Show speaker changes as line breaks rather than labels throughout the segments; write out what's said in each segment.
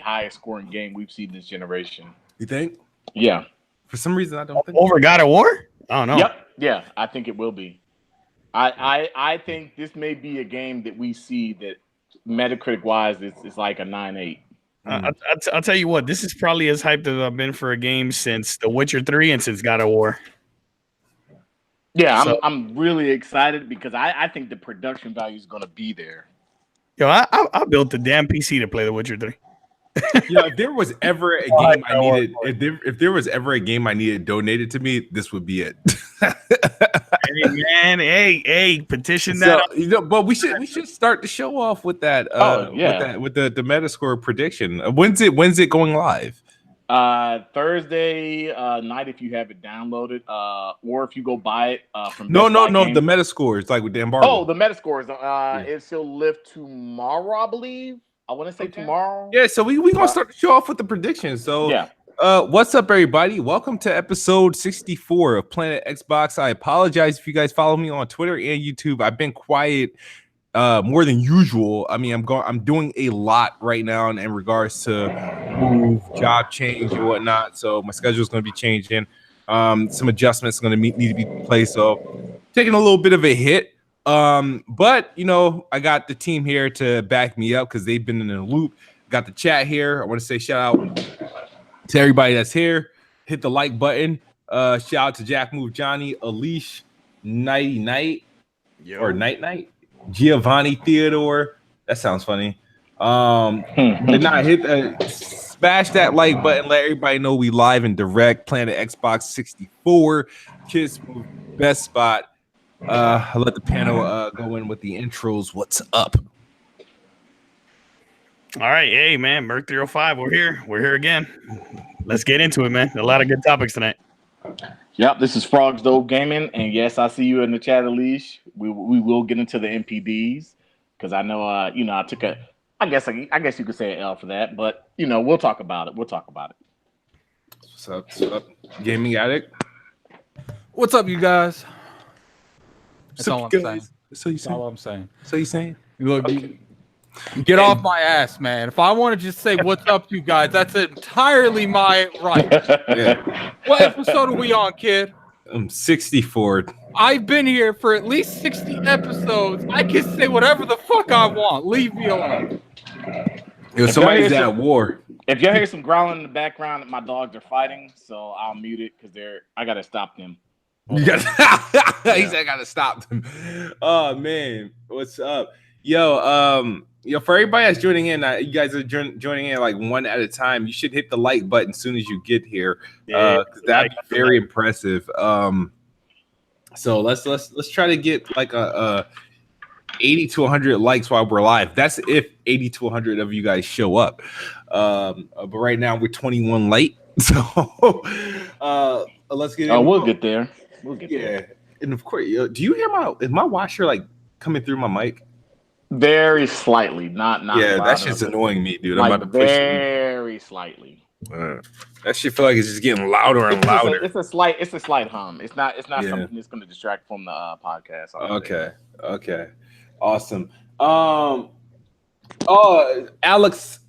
highest scoring game we've seen this generation.
You think?
Yeah.
For some reason, I don't think
over God of War. I don't know.
Yep. Yeah, I think it will be. I think this may be a game that we see that Metacritic wise is like a 9.8.
I'll tell you what, this is probably as hyped as I've been for a game since The Witcher 3 and since God of War.
Yeah, I'm really excited because I think the production value is going to be there.
Yo, I built the damn PC to play The Witcher 3.
Yeah, if there was ever a game I needed, if there was ever a game I needed donated to me, this would be it.
Hey man, hey, petition that.
So, but we should start the show off with that. With the Metascore prediction. When's it going live?
Thursday night if you have it downloaded, or if you go buy it from
no, the Metascore is like with the embargo.
Oh, the Metascores. It shall lift tomorrow, I believe. I want to say tomorrow.
Yeah, so we gonna start the show off with the predictions. So
yeah.
What's up, everybody? Welcome to episode 64 of Planet Xbox. I apologize if you guys follow me on Twitter and YouTube. I've been quiet more than usual. I mean, I'm doing a lot right now in regards to move, job change, and whatnot. So my schedule is going to be changing. Some adjustments are going to need to be placed. So taking a little bit of a hit. But you know, I got the team here to back me up because they've been in the loop. Got the chat here. I want to say shout out to everybody that's here. Hit the like button. Shout out to Jack Move Johnny, Alish, Nighty Night, or Night, Giovanni Theodore. That sounds funny. Did not smash that like button. Let everybody know we live and direct. Planet Xbox 64. Kids Move Best Spot. I'll let the panel go in with the intros. What's up?
All right, hey man, Merc 305. We're here again. Let's get into it, man. A lot of good topics tonight.
Yep, this is Frogs Dove Gaming, and yes, I see you in the chat, Alish. We will get into the NPDs because I know I took a I guess you could say an L for that, but we'll talk about it. What's
up, Gaming Addict?
What's up, you guys? That's
all
all I'm saying.
That's
all I'm saying.
So you saying?
Look,
okay.
Get off my ass, man. If I want to just say what's up, you guys, that's entirely my right.
Yeah.
What episode are we on, kid?
64.
I've been here for at least 60 episodes. I can say whatever the fuck I want. Leave me alone.
Somebody's at war.
If y'all hear some growling in the background, my dogs are fighting, so I'll mute it because I gotta stop them.
He said I gotta stop them. Oh man, what's up? Yo, for everybody that's joining in, you guys are joining in like one at a time. You should hit the like button as soon as you get here. That'd be very impressive. So let's try to get like a 80 to 100 likes while we're live. That's if 80 to 100 of you guys show up. But right now we're 21 late. So let's get in.
We'll get there. We'll get there.
And of course, do you hear is my washer like coming through my mic?
Very slightly, not.
Yeah, that shit's annoying me, dude.
Like
I'm about to push
very slightly.
That shit feel like it's just getting louder and louder.
It's a slight hum. It's not something that's going to distract from the podcast.
Okay, awesome. Alex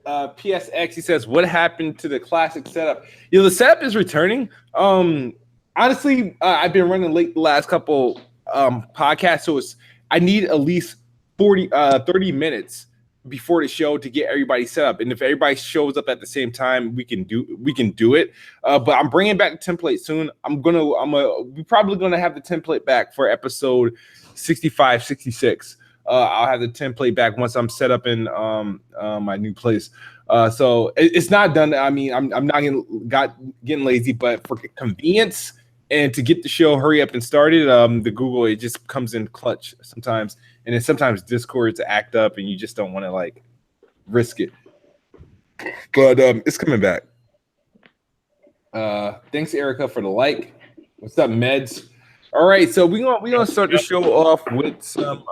PSX, he says, what happened to the classic setup? The setup is returning. Honestly, I've been running late the last couple podcasts, so I need at least 30 minutes before the show to get everybody set up. And if everybody shows up at the same time, we can do it. But I'm bringing back the template soon. We're probably gonna have the template back for episode 65, 66. I'll have the template back once I'm set up in my new place. So it's not done. I mean, I'm not getting lazy, but for convenience and to get the show hurry up and started, the Google, it just comes in clutch sometimes. And then sometimes Discord's act up and you just don't want to like risk it. But it's coming back. Thanks, Erica, for the like. What's up, Meds? All right, so we're gonna start the show off with some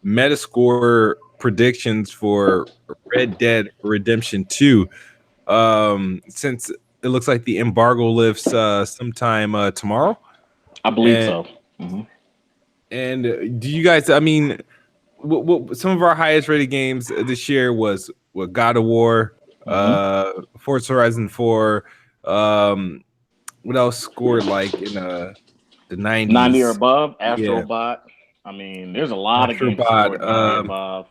Metascore predictions for Red Dead Redemption 2. Since it looks like the embargo lifts sometime tomorrow.
I believe so. Mm-hmm.
And do you guys? I mean, some of our highest rated games this year was with God of War, Forza Horizon 4. What else scored like in the 90s?
90 or above,
Yeah.
Astrobot. I mean, there's a lot of games
Astrobot,
scored 90 or above.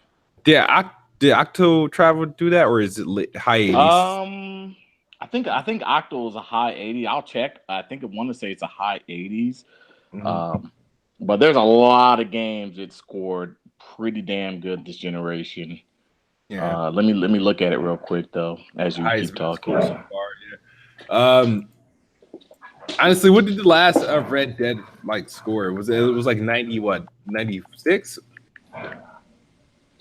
Did Octo Travel do that, or is it high 80s?
I think Octo is a high 80. I'll check. I think I want to say it's a high 80s. But there's a lot of games that scored pretty damn good this generation.
Yeah.
Let me look at it real quick though as you keep talking.
So far, yeah. Honestly, what did the last Red Dead like score? It was like 90 what? 96?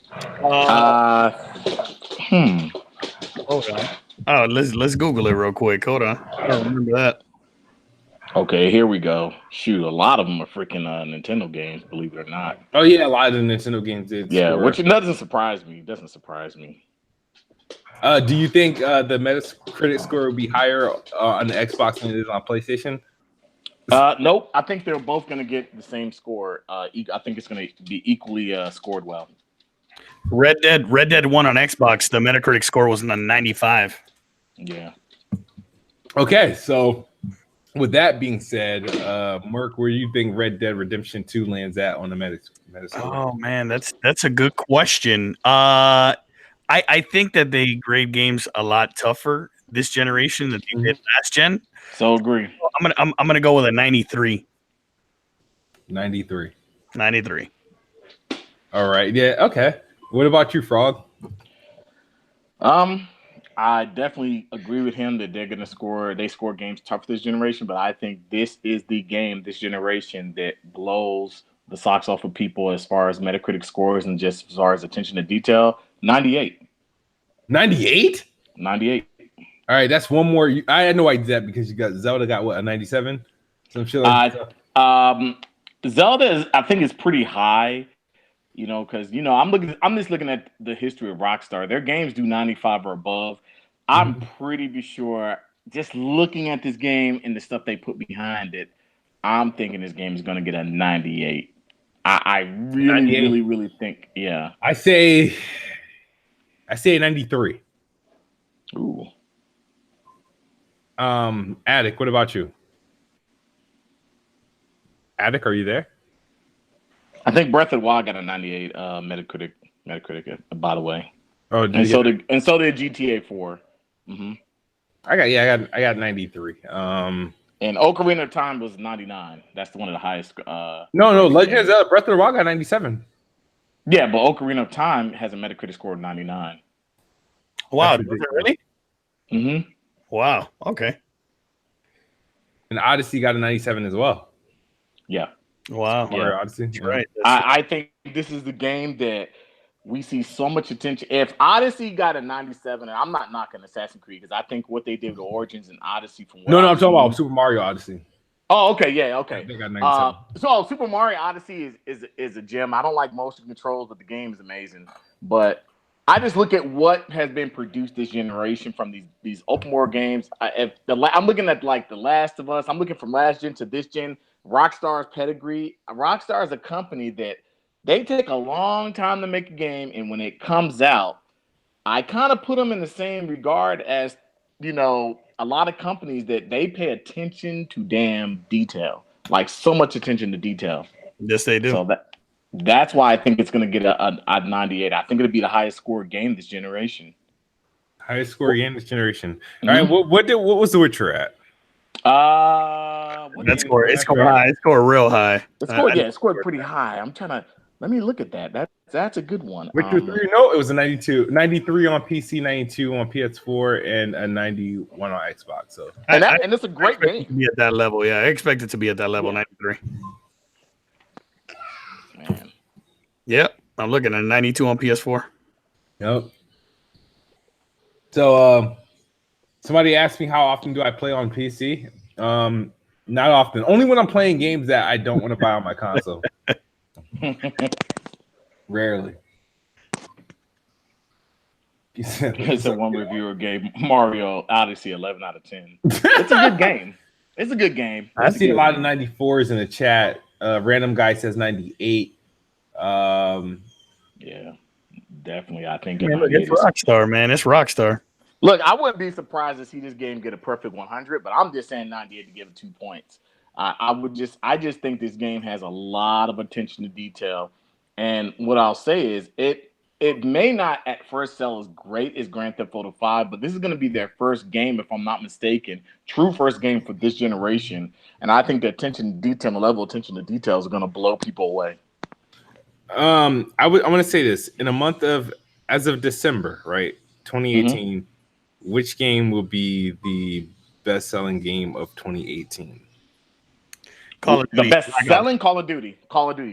Hold on. Oh, let's Google it real quick. Hold on. I don't remember that.
Okay, here we go. Shoot, a lot of them are freaking Nintendo games, believe it or not.
Oh yeah, a lot of the Nintendo games did.
Yeah,
score.
which doesn't surprise me. Doesn't surprise me.
Do you think the Metacritic score would be higher on the Xbox than it is on PlayStation?
Nope. I think they're both going to get the same score. I think it's going to be equally scored well.
Red Dead 1 on Xbox, the Metacritic score was a 95.
Yeah.
Okay, so with that being said, Merc, where do you think Red Dead Redemption 2 lands at on the Metascore?
Oh man, that's a good question. I think that they grade games a lot tougher this generation than they did last gen.
So agree.
I'm gonna go with a 93.
93.
93.
All right. Yeah. Okay. What about you, Frog?
I definitely agree with him that they're going to score. They score games tough this generation, but I think this is the game this generation that blows the socks off of people as far as Metacritic scores and just as far as attention to detail. 98.
98?
98.
All right, that's one more. I had no idea that because you got Zelda got what, a 97? Some shit like that.
Zelda is, I think, is pretty high. You know, because I'm just looking at the history of Rockstar. Their games do 95 or above. I'm pretty sure, just looking at this game and the stuff they put behind it, I'm thinking this game is going to get a 98. I really, 98. really think, yeah.
I say 93.
Ooh.
Addict, what about you? Addict, are you there?
I think Breath of the Wild got a 98 Metacritic, by the way.
Oh,
and so did GTA 4. Mm-hmm.
I got 93.
And Ocarina of Time was 99. That's one of the highest.
No, Legends Breath of the Wild got 97.
Yeah, but Ocarina of Time has a Metacritic score of 99.
Wow, really?
Mm-hmm.
Wow. Okay.
And Odyssey got a 97 as well.
Yeah.
Wow.
Yeah. Odyssey.
That's right.
I think this is the game that we see so much attention. If Odyssey got a 97, and I'm not knocking Assassin's Creed because I think what they did with Origins and Odyssey from
I'm talking about Super Mario Odyssey.
Oh, okay, yeah, okay.
They got 97.
So Super Mario Odyssey is a gem. I don't like motion controls, but the game is amazing. But I just look at what has been produced this generation from these open world games. I'm looking at like The Last of Us. I'm looking from last gen to this gen. Rockstar's pedigree. Rockstar is a company that they take a long time to make a game, and when it comes out, I kind of put them in the same regard as, a lot of companies that they pay attention to damn detail, like so much attention to detail.
Yes, they do.
So that's why I think it's going to get a 98. I think it'll be the highest scored game this generation.
Highest scored game this generation. All right, what was The Witcher at?
It scored high. It scored real high.
It scored pretty high. I'm trying to let me look at that. That's a good one.
Witcher 3, no, it was a 92, 93 on PC, 92 on PS4, and a 91 on Xbox. So
and it's a great game.
To be at that level, yeah. I expect it to be at that level, 93.
Man.
Yep, I'm looking at 92 on PS4.
Yep. So, somebody asked me how often do I play on PC? Not often. Only when I'm playing games that I don't want to buy on my console. Rarely.
It's a one reviewer gave Mario Odyssey 11 out of 10. It's a good game. It's a good game.
I see a lot of 94s in the chat. Random guy says 98.
Yeah. Definitely, I think
Man, look,
98
it's
is.
Rockstar, man. It's Rockstar.
Look, I wouldn't be surprised to see this game get a perfect 100, but I'm just saying 98 to give it 2 points. I just think this game has a lot of attention to detail, and what I'll say is it may not at first sell as great as Grand Theft Auto 5, but this is going to be their first game, if I'm not mistaken, true first game for this generation, and I think the attention to detail, the level of attention to detail is going to blow people away.
I want to say this in a month of as of December, right? 2018. Which game will be the best-selling game of 2018?
Call of Duty.
The best-selling Call of Duty,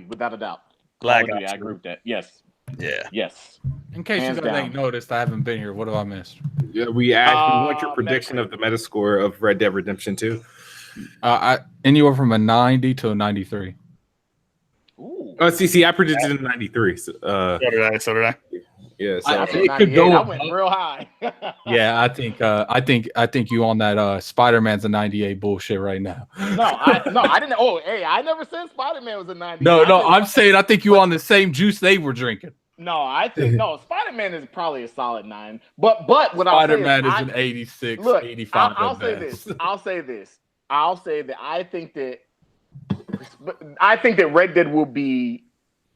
without a doubt.
Black
Call of Duty,
Ops.
I agree with that. Yes.
Yeah.
Yes.
In case
Hands
you guys
down.
ain't noticed, I haven't been here. What have I missed?
Yeah, we want your prediction
Metacritic.
of the Metascore of Red Dead Redemption 2.
Anywhere from a 90 to a 93.
Ooh.
See, I predicted in 93. So
So did I.
yeah, so
I
I
said
it could
98.
go
I
up.
went real high.
Yeah, I think you on that Spider-Man's a 98 bullshit right now.
No, I didn't. Oh, hey, I never said Spider-Man was a 90.
No,
I think-
I'm saying I think you on the same juice they were drinking.
No, I think Spider-Man is probably a solid 9. But what
Spider-Man
I'll
is
say
an 86,
look,
85.
I'll
at
say
best.
this. I'll say that I think that Red Dead will be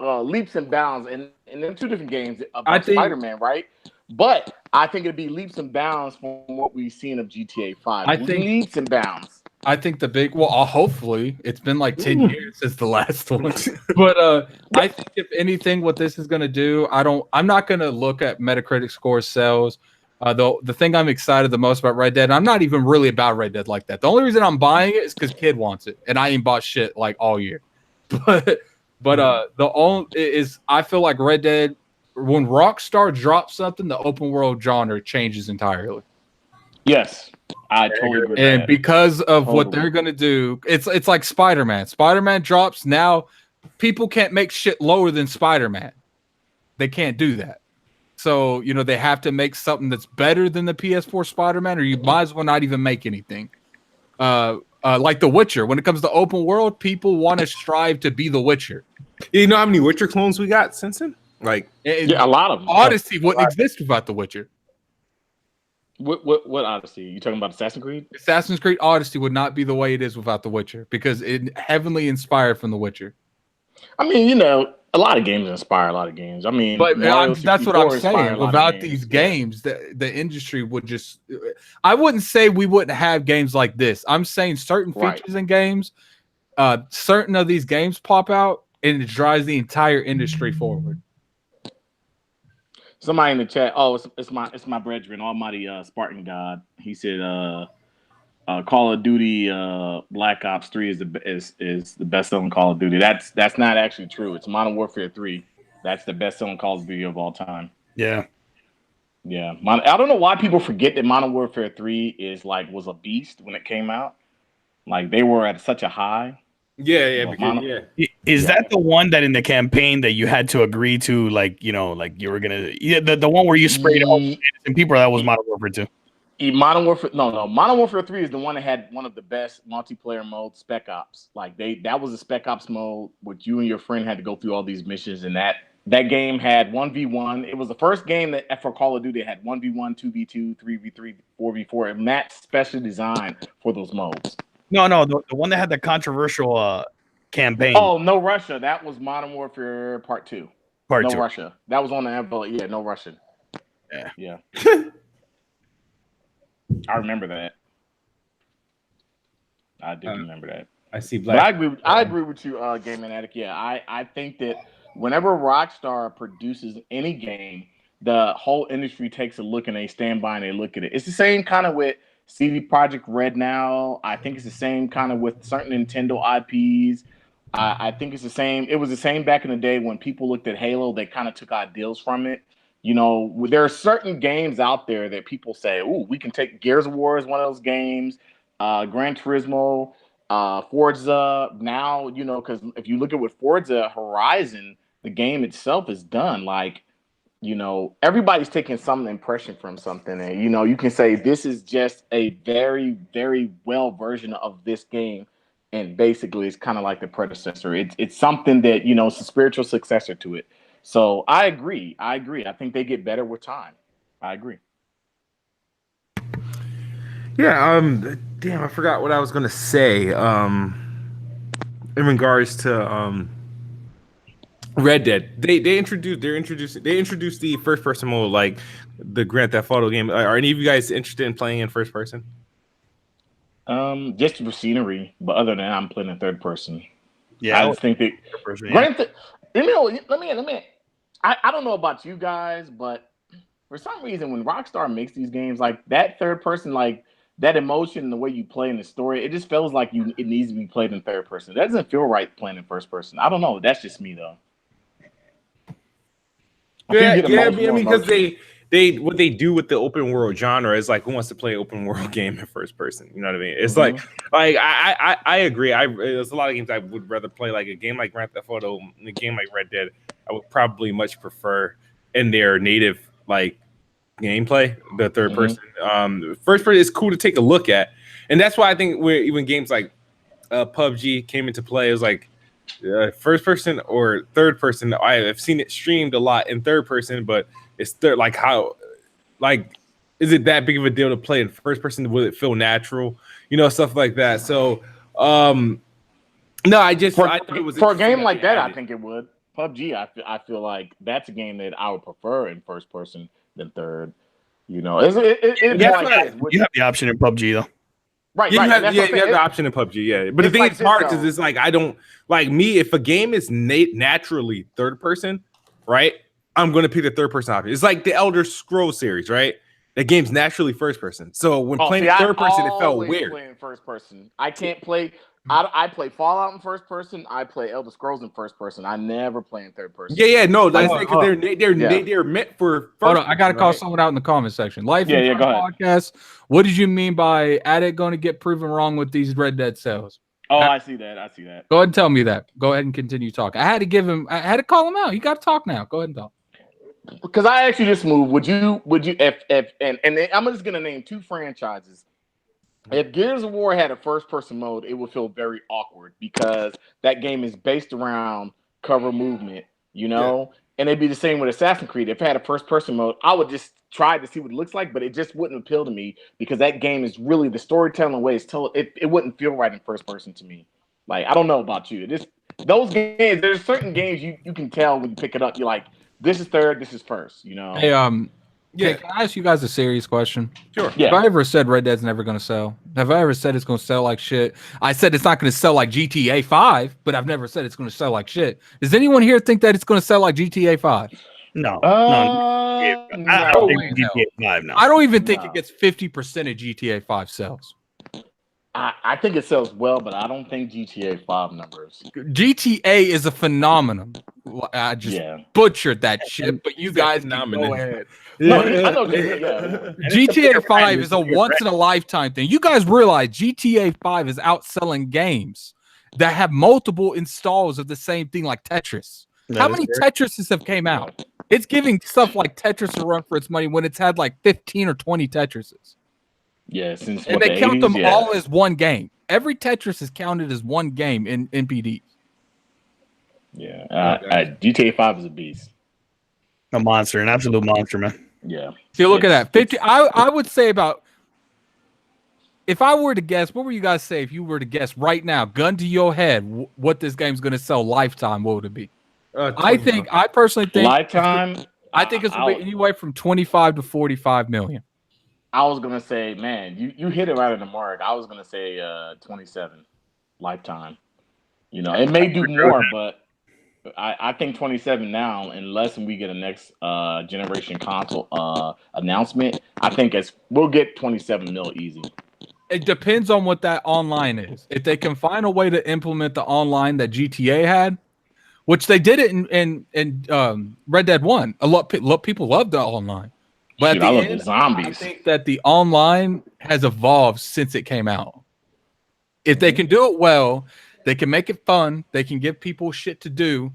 leaps and bounds, and in two different games about Spider-Man, right? But I think it'd be leaps and bounds from what we've seen of GTA 5.
I think
leaps and bounds.
I think the big hopefully it's been like 10 years since the last one. But I think if anything, what this is gonna do, I'm not gonna look at Metacritic scores sales. The thing I'm excited the most about Red Dead, and I'm not even really about Red Dead like that. The only reason I'm buying it is because kid wants it, and I ain't bought shit like all year. But the only is I feel like Red Dead, when Rockstar drops something, the open world genre changes entirely.
Yes, I totally agree with
And
that.
because of what they're gonna do, it's like Spider-Man. Spider-Man drops now, people can't make shit lower than Spider-Man. They can't do that. So they have to make something that's better than the PS4 Spider-Man, or you might as well not even make anything. Like The Witcher, when it comes to open world, people want to strive to be The Witcher.
You know how many Witcher clones we got since then? Like,
a lot of them.
Odyssey wouldn't exist without The Witcher.
What Odyssey? You talking about Assassin's Creed?
Assassin's Creed Odyssey would not be the way it is without The Witcher, because it heavily inspired from The Witcher.
I mean, a lot of games inspire a lot of games. I mean,
But that's what I'm saying. Without
games.
these games, the industry would just. I wouldn't say we wouldn't have games like this. I'm saying certain features in games, certain of these games pop out, and it drives the entire industry forward.
Somebody in the chat. Oh, it's my brethren, Almighty Spartan God. He said, Call of Duty Black Ops 3 is the best selling Call of Duty. That's not actually true. It's Modern Warfare 3. That's the best selling Call of Duty of all time.
Yeah.
Yeah. I don't know why people forget that Modern Warfare 3 was a beast when it came out. Like, they were at such a high.
Is that the one that in the campaign that you had to agree to, like you were gonna the one where you sprayed all the innocent people? That was Modern Warfare 2.
Modern Warfare, no. Modern Warfare 3 is the one that had one of the best multiplayer modes, Spec Ops. Like that was a Spec Ops mode, which you and your friend had to go through all these missions, and that game had 1v1. It was the first game that for Call of Duty had 1v1, 2v2, 3v3, 4v4, and that's specially designed for those modes.
No, the one that had the controversial campaign.
Oh, No Russia. That was Modern Warfare Part 2.
Part
No
2.
Russia. That was on the envelope. Yeah, No Russia. Yeah. I remember that. I do remember that.
I see
But I agree with you, Gaming Addict. Yeah, I think that whenever Rockstar produces any game, the whole industry takes a look and they stand by and they look at it. It's the same kind of with CD Projekt Red now. I think it's the same kind of with certain Nintendo IPs. I think it's the same. It was the same back in the day when people looked at Halo. They kind of took ideals from it. There are certain games out there that people say, "Ooh, we can take." Gears of War is one of those games. Gran Turismo, Forza. Now, because if you look at what Forza Horizon, the game itself is done. Like, everybody's taking some impression from something, and you can say this is just a very, very well version of this game, and basically it's kind of like the predecessor. It's something that it's a spiritual successor to it. So I agree. I think they get better with time. I agree.
Yeah. Damn, I forgot what I was gonna say. In regards to Red Dead, they introduced the first person mode, like the Grand Theft Auto game. Are any of you guys interested in playing in first person?
Just for scenery, but other than that, I'm playing in third person.
Yeah,
I just think that granted, let me. I don't know about you guys, but for some reason, when Rockstar makes these games, like that third person, like that emotion and the way you play in the story, it just feels like it needs to be played in third person. That doesn't feel right playing in first person. I don't know. That's just me though.
I mean, because they what they do with the open world genre is like, who wants to play open world game in first person? You know what I mean? It's like I agree. There's a lot of games I would rather play, like a game like Grand Theft Auto, a game like Red Dead. I would probably much prefer in their native like gameplay, the third person. First person is cool to take a look at, and that's why I think where even games like PUBG came into play. It was like first person or third person. I have seen it streamed a lot in third person, but it's like how, like, is it that big of a deal to play in first person? Will it feel natural? You know, stuff like that. So, no, I thought it was
for a game like that. I think it would. PUBG, I feel like that's a game that I would prefer in first person than third. You know, you
have the option in PUBG though.
Right,
you have the option in PUBG, yeah. But the thing is hard because it's like, I don't like me. If a game is naturally third person, right, I'm going to pick the third person option. It's like the Elder Scrolls series, right? The game's naturally first person. So when playing third person, it felt weird.
Playing first person, I can't play. I play Fallout in first person. I play Elder Scrolls in first person. I never play in third person.
No, that's because they're meant for.
Hold on, I gotta call someone out in the comment section. Life
go ahead.
Podcast. What did you mean by Addict going to get proven wrong with these Red Dead sales?
Oh, I see that.
Go ahead and tell me that. Go ahead and continue talking. I had to call him out. You got to talk now. Go ahead and talk.
Because I asked you this move. Would you if I'm just gonna name two franchises. If Gears of War had a first-person mode, it would feel very awkward because that game is based around cover movement, you know? Yeah. And it'd be the same with Assassin's Creed. If it had a first-person mode, I would just try to see what it looks like, but it just wouldn't appeal to me because that game is really the storytelling way. It wouldn't feel right in first-person to me. Like, I don't know about you. Those games, there's certain games you can tell when you pick it up. You're like, this is third, this is first, you know?
Hey, can I ask you guys a serious question?
Sure.
Yeah.
Have I ever said Red Dead's never going to sell? Have I ever said it's going to sell like shit? I said it's not going to sell like GTA 5, but I've never said it's going to sell like shit. Does anyone here think that it's going to sell like GTA 5?
No.
I don't think GTA 5 now. I don't even think it gets 50% of GTA 5 sales.
I think it sells well, but I don't think GTA 5 numbers.
GTA is a phenomenon. I just butchered that shit, but you guys go ahead.
I know
GTA 5 is a once in a lifetime thing. You guys realize GTA 5 is outselling games that have multiple installs of the same thing, like Tetris. How many Tetrises have came out? It's giving stuff like Tetris a run for its money when it's had like 15 or 20 Tetrises.
Yeah,
and they count them all as one game. Every Tetris is counted as one game in NPD.
Yeah, GTA 5 is a beast,
a monster, an absolute monster, man.
Yeah.
See, look at that. 50. I would say about. If I were to guess, what would you guys say if you were to guess right now, gun to your head, what this game's going to sell lifetime? What would it be? I personally think
lifetime.
I think it's anywhere from 25 to 45 million.
I was gonna say, man, you hit it right at the mark. I was gonna say 27 lifetime. You know, it may do more, but I think 27 now, unless we get a next generation console announcement. I think we'll get 27 mil easy.
It depends on what that online is. If they can find a way to implement the online that GTA had, which they did it in Red Dead 1. A lot people loved the online. But
I love the zombies.
I think that the online has evolved since it came out. If they can do it well, they can make it fun. They can give people shit to do.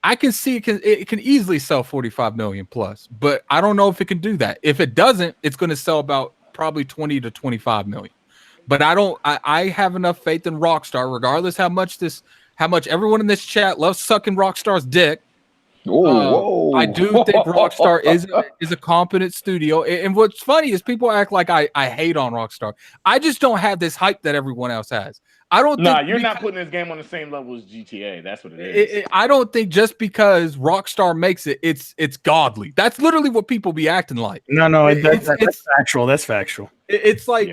I can see it can easily sell 45 million plus, but I don't know if it can do that. If it doesn't, it's going to sell about probably 20 to 25 million. But I have enough faith in Rockstar, regardless how much everyone in this chat loves sucking Rockstar's dick.
Whoa.
I do think Rockstar is a competent studio. And what's funny is people act like I hate on Rockstar. I just don't have this hype that everyone else has. I don't
Nah,
think
you're not putting this game on the same level as GTA. That's what it is.
I don't think just because Rockstar makes it, it's godly. That's literally what people be acting like.
No, that's factual. That's factual.
It's like,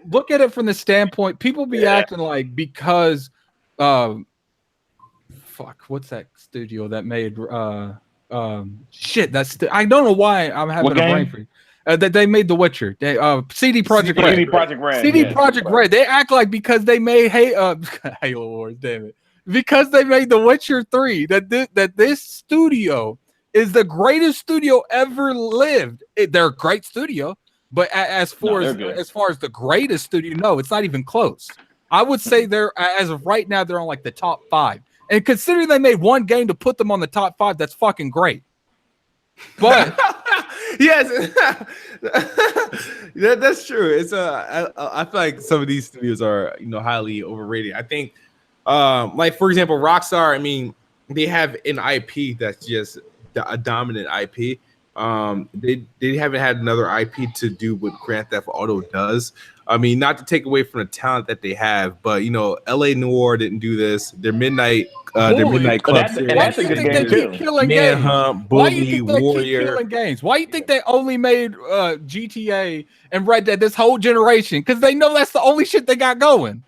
look at it from the standpoint. People be acting like because what's that studio that made I don't know why I'm having a brain freeze. That they made The Witcher. They CD Projekt Red. CD Projekt Red. They act like because they made Halo Wars, damn it. Because they made The Witcher 3, that this studio is the greatest studio ever lived. They're a great studio, but as far as the greatest studio, no, it's not even close. I would say they're, as of right now, they're on like the top 5. And considering they made one game to put them on the top 5, that's fucking great. But
yes, that's true. It's I feel like some of these studios are highly overrated. I think, like for example, Rockstar. I mean, they have an IP that's just a dominant IP. They haven't had another IP to do what Grand Theft Auto does. I mean, not to take away from the talent that they have, but LA Noire didn't do this. Their Midnight Club series.
That's a good game too.
Manhunt, Bully, Warrior.
Why do you think they only made GTA and Red Dead this whole generation? Because they know that's the only shit they got going.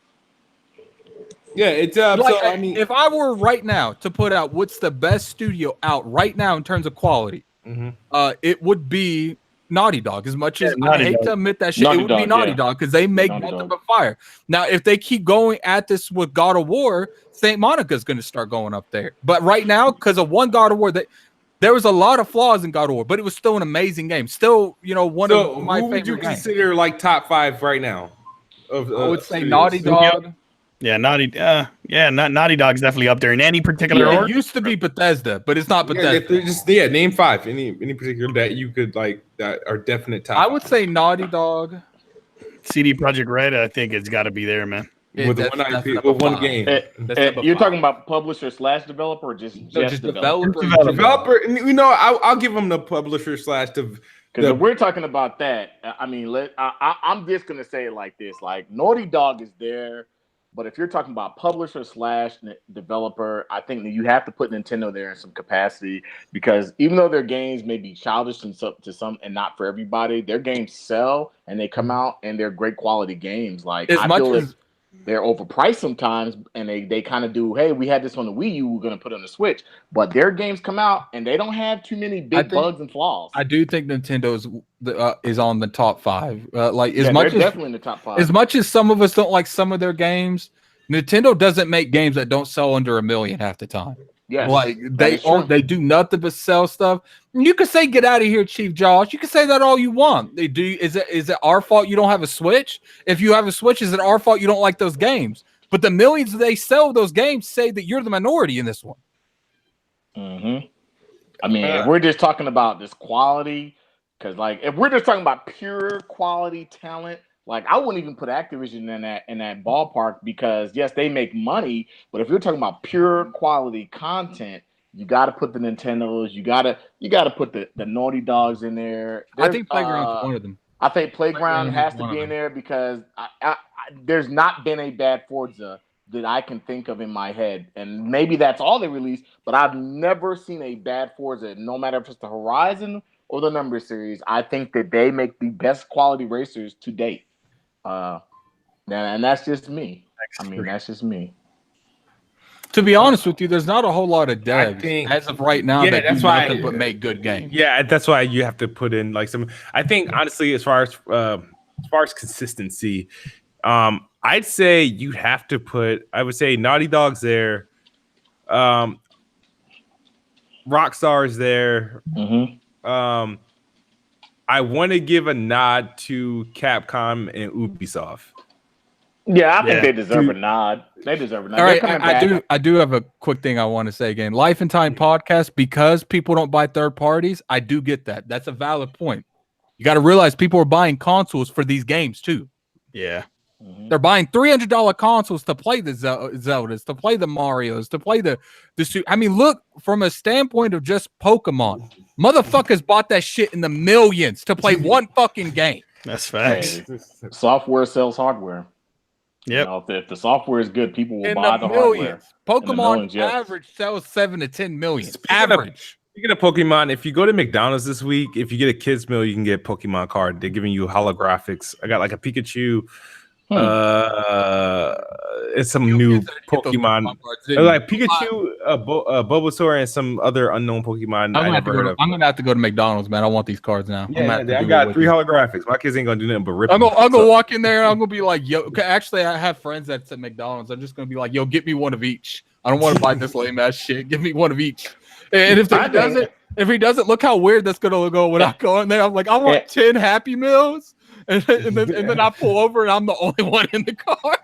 Yeah, it's
if I were right now to put out what's the best studio out right now in terms of quality, it would be Naughty Dog. As much as I hate to admit that shit, it would be Naughty Dog because they make nothing but fire. Now, if they keep going at this with God of War, St. Monica's going to start going up there. But right now, because of one God of War, there was a lot of flaws in God of War, but it was still an amazing game. Still, one of my favorite games. Who would you
consider like top 5 right now?
I would say Naughty Dog.
Yeah, Naughty Dog's definitely up there in any particular order.
It used to be Bethesda, but it's not Bethesda.
Name 5 any particular that you could like that are definite top.
I would say Naughty Dog.
CD Projekt Red, I think it's got to be there, man.
With one game.
You're talking about publisher / developer, or just
developer?
Developer. I'll give them the publisher /
Because if we're talking about that, I mean, I'm just gonna say it like this: like Naughty Dog is there. But if you're talking about publisher / developer, I think that you have to put Nintendo there in some capacity, because even though their games may be childish to some and not for everybody, their games sell and they come out and they're great quality games. Like I feel like they're overpriced sometimes, and they kind of do, hey, we had this on the Wii U, we're going to put it on the Switch. But their games come out and they don't have too many big bugs and flaws.
I do think Nintendo is on the top 5.
Definitely in the top 5.
As much as some of us don't like some of their games, Nintendo doesn't make games that don't sell under $1 million half the time.
Yes,
like they do nothing but sell stuff. You can say "Get out of here, Chief Josh." You can say that all you want. They do. Is it our fault you don't have a Switch? If you have a Switch, is it our fault you don't like those games? But the millions they sell those games say that you're the minority in this one.
I mean, if we're just talking about this quality, because like if we're just talking about pure quality talent. Like I wouldn't even put Activision in that ballpark, because yes, they make money, but if you're talking about pure quality content, you got to put the Nintendos, you got to put the Naughty Dogs in there.
I think Playground's one of them.
I think Playground has to be in there because there's not been a bad Forza that I can think of in my head, and maybe that's all they released, but I've never seen a bad Forza, no matter if it's the Horizon or the Number Series. I think that they make the best quality racers to date. And that's just me. I mean, that's just me.
To be honest with you, there's not a whole lot of devs as of right now that do nothing but make good games.
Yeah, that's why you have to put in like some. I think honestly, as far as consistency, I'd say you have to put. I would say Naughty Dog's there, Rockstar's there. I want to give a nod to Capcom and Ubisoft.
Yeah, I think they deserve a nod. They deserve a nod.
All right, I do have a quick thing I want to say again. Life and Time podcast, because people don't buy third parties, I do get that. That's a valid point. You got to realize people are buying consoles for these games too.
Yeah.
They're buying $300 consoles to play the Zeldas, to play the Marios, to play the I mean, look, from a standpoint of just Pokemon, motherfuckers bought that shit in the millions to play one fucking game.
That's facts.
Hey, software sells hardware.
Yep.
You know, if the software is good, people will
In
buy the hardware.
Pokemon average sells 7 to 10 million. Average.
Speaking of Pokemon, if you go to McDonald's this week, if you get a kids meal, you can get a Pokemon card. They're giving you holographics. I got like a Pikachu. It's some new Pokemon. Like Pikachu, Bulbasaur, and some other unknown Pokemon.
I'm gonna have to go to McDonald's, man. I want these cards now.
Yeah, I got 3 holographics. My kids ain't gonna do nothing but rip.
I'm gonna walk in there and I'm gonna be like, yo. Actually, I have friends that's at McDonald's. I'm just gonna be like, yo, get me one of each. I don't want to buy this lame ass shit. Give me one of each. And if he doesn't, look how weird that's gonna go when I go in there. I'm like, I want 10 Happy Meals. And then I pull over and I'm the only one in the car.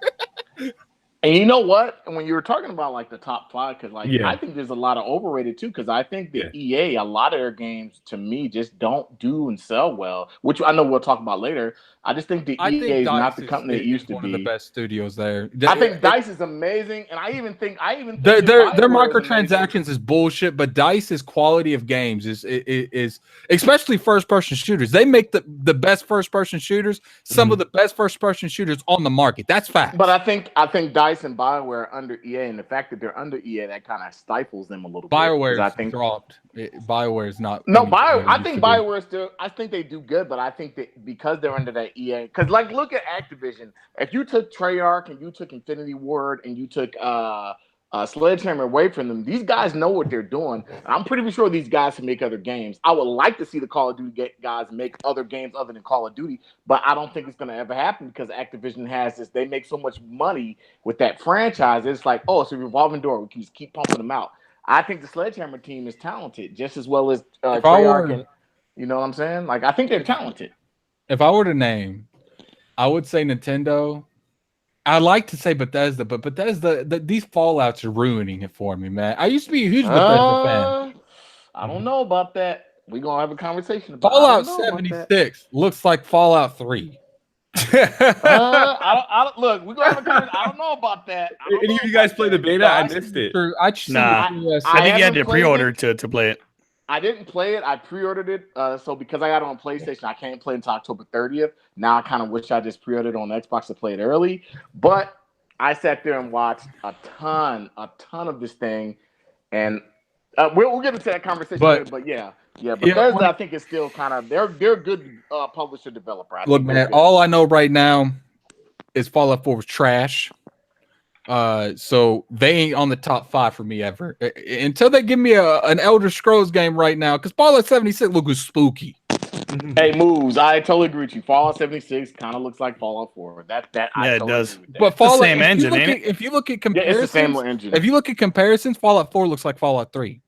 And you know what? And when you were talking about like the top 5, because I think there's a lot of overrated too. Because I think the EA, a lot of their games to me just don't do and sell well, which I know we'll talk about later. I just think EA is not the company it used to be.
One of the best studios there.
I think DICE is amazing, and I even think
their microtransactions is bullshit. But DICE's quality of games is especially first person shooters. They make the best first person shooters, some of the best first person shooters on the market. That's fact.
But I think DICE and BioWare are under EA, and the fact that they're under EA, that kind of stifles them a little bit.
BioWare dropped. BioWare is not.
No, I think BioWare still. I think they do good, but I think that because they're under that EA, because like look at Activision. If you took Treyarch and you took Infinity Ward and you took Sledgehammer away from them, these guys know what they're doing. I'm pretty sure these guys can make other games. I would like to see the Call of Duty guys make other games other than Call of Duty, but I don't think it's going to ever happen because Activision has this. They make so much money with that franchise. It's like, oh, it's a revolving door. We can just keep pumping them out. I think the Sledgehammer team is talented just as well as Treyarch. And, you know what I'm saying? Like, I think they're talented.
If I were to name, I would say Nintendo. I like to say Bethesda, but Bethesda, these Fallouts are ruining it for me, man. I used to be a huge Bethesda fan.
I don't know about that. We're going to have a conversation about
Fallout 76 looks like Fallout 3.
Look, we're going to have a conversation. I don't know about that.
Any of you guys play the beta? I missed it.
I think you had to pre-order to play it.
I didn't play it. I pre-ordered it. So because I got it on PlayStation, I can't play until October 30th. Now I kind of wish I just pre-ordered it on Xbox to play it early. But I sat there and watched a ton of this thing, and we'll get into that conversation later. But yeah. Bethesda, I think is still kind of they're a good publisher developer.
Look, man, all I know right now is Fallout 4 was trash. So they ain't on the top 5 for me ever until they give me an Elder Scrolls game right now. Because Fallout 76 looks spooky.
Hey, moves. I totally agree with you. Fallout 76 kind of looks like Fallout 4. That
it does.
But Fallout,
the same engine, ain't it?
If you look at comparisons,
it's the same engine.
If you look at comparisons, Fallout 4 looks like Fallout 3.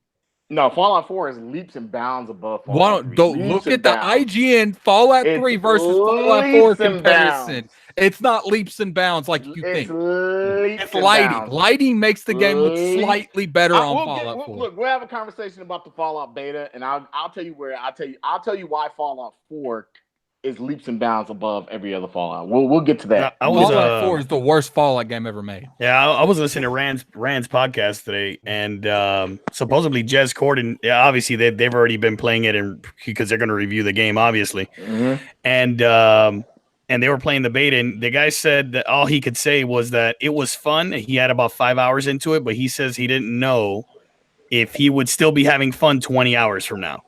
No, Fallout 4 is leaps and bounds above Fallout 3.
Don't look at the IGN Fallout 3 versus Fallout 4 comparison. It's not leaps and bounds like you think. It's lighting. Lighting makes the game look slightly better on Fallout 4.
Look, we'll have a conversation about the Fallout beta, and I'll tell you I'll tell you why Fallout 4 is leaps and bounds above every other Fallout. We'll get to that.
Fallout 4 is the worst Fallout game ever made.
Yeah, I was listening to Rand's podcast today, and supposedly Jez Corden, obviously they've already been playing it, and because they're going to review the game, obviously, and they were playing the beta, and the guy said that all he could say was that it was fun. He had about 5 hours into it, but he says he didn't know if he would still be having fun 20 hours from now.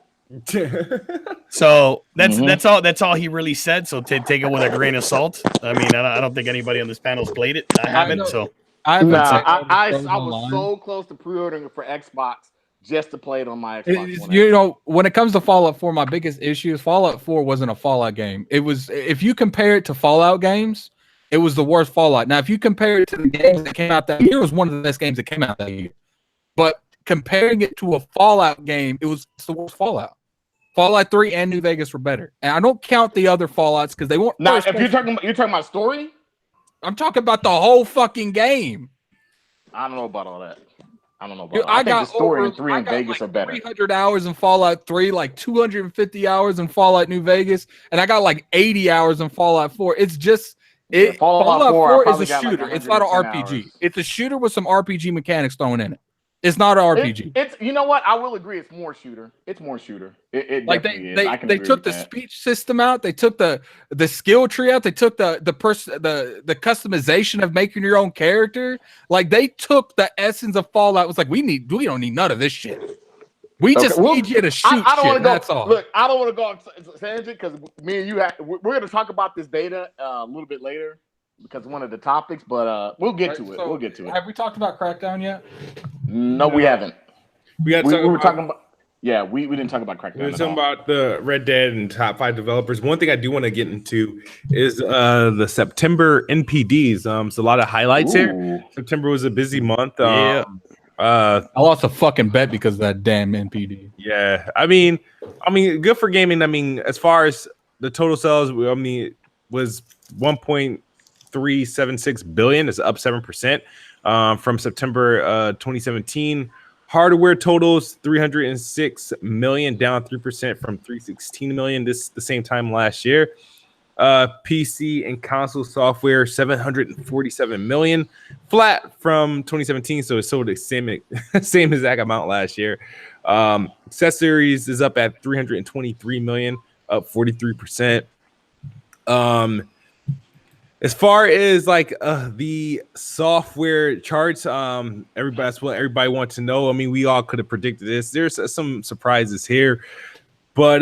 So that's all he really said. So take it with a grain of salt. I mean, I don't think anybody on this panel's played it. I haven't.
I was so close to pre-ordering it for Xbox just to play it on my Xbox.
You know, when it comes to Fallout 4, my biggest issue is Fallout 4 wasn't a Fallout game. It was, if you compare it to Fallout games, it was the worst Fallout. Now, if you compare it to the games that came out that year, it was one of the best games that came out that year. But comparing it to a Fallout game, it's the worst Fallout. Fallout 3 and New Vegas were better, and I don't count the other Fallouts because they weren't.
Now, if you're talking about story,
I'm talking about the whole fucking game.
I don't know about all that. I don't know about. I think the story in 3 and Vegas are better.
300 hours in Fallout 3, like 250 hours in Fallout New Vegas, and I got like 80 hours in Fallout 4. It's just
Fallout
4 is
probably
a
got like
shooter. It's not an
110
RPG.
hours.
It's a shooter with some RPG mechanics thrown in it. It's not an RPG.
It's you know what? I will agree. It's more shooter. It's more shooter. It
Like
definitely is. I can
they
agree
took
with
the
that.
speech system out. They took the skill tree out. They took the customization of making your own character. Like they took the essence of Fallout. It was like we don't need none of this shit. We just need you to shoot.
I don't want to go.
That's all.
Look, I don't want to go on tangent because me and you we're going to talk about this data a little bit later because one of the topics. But we'll get to it.
So,
we'll get to it.
Have we talked about Crackdown yet?
No, we haven't.
We
were talking about. Yeah, we didn't talk about Crackdown.
We were talking about the Red Dead and top 5 developers. One thing I do want to get into is the September NPDs. So a lot of highlights here. September was a busy month.
Yeah.
I
lost a fucking bet because of that damn NPD.
Yeah, I mean, good for gaming. I mean, as far as the total sales, was 1.376 billion. It's up 7% from September 2017. Hardware totals 306 million, down 3% from 316 million the same time last year. PC and console software 747 million, flat from 2017, so it sold the same exact amount last year. Accessories is up at 323 million, up 43%. As far as like the software charts, that's what everybody wants to know. I mean, we all could have predicted this. There's some surprises here, but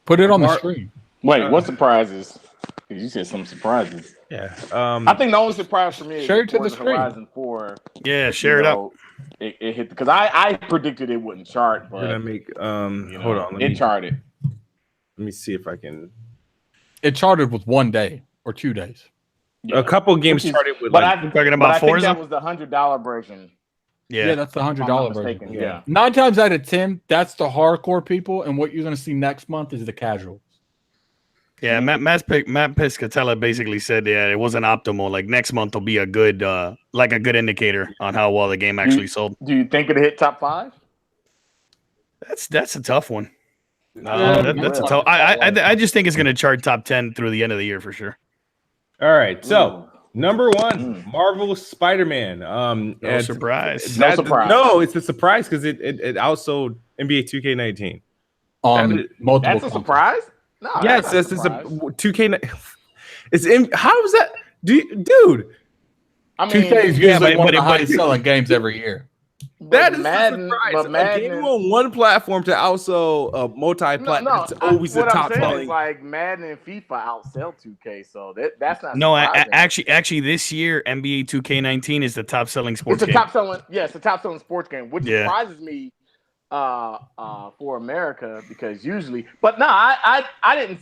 put it on the screen.
Wait, what surprises? You said some surprises.
Yeah.
I think the only surprise for me is
share it to the screen.
Horizon 4.
Yeah, share it up.
It hit because I predicted it wouldn't chart, but
we're gonna make hold on.
It charted.
Let me see if I can.
It charted with 1 day or 2 days.
Yeah. A couple of games started with.
But
like,
I'm talking about Forza.
That was the $100 version.
Yeah, that's the $100 version.
Yeah.
9 times out of 10, that's the hardcore people, and what you're going to see next month is the casuals.
Yeah, Matt Piscatella basically said it wasn't optimal. Like next month will be a good indicator on how well the game actually sold.
Do you think it'll hit top 5?
That's a tough one. That's a tough. I just think it's going to chart top 10 through the end of the year for sure.
All right, so number 1, Marvel Spider-Man.
No surprise.
No surprise.
No, it's a surprise because it outsold NBA 2K19.
Multiple.
That's a surprise. No,
yes, this is a 2K. It's in. How is that, dude?
I mean,
2K is usually one of the highest selling games every year.
That is
Madden,
a surprise.
But Madden,
a game on one platform to outsell a multi-platform.
No,
it's always the top selling.
Like Madden and FIFA outsell 2K, so that's not.
No, actually, this year NBA 2K19 is the top selling sports game.
It's the top selling sports game, which surprises me for America because usually, but no, I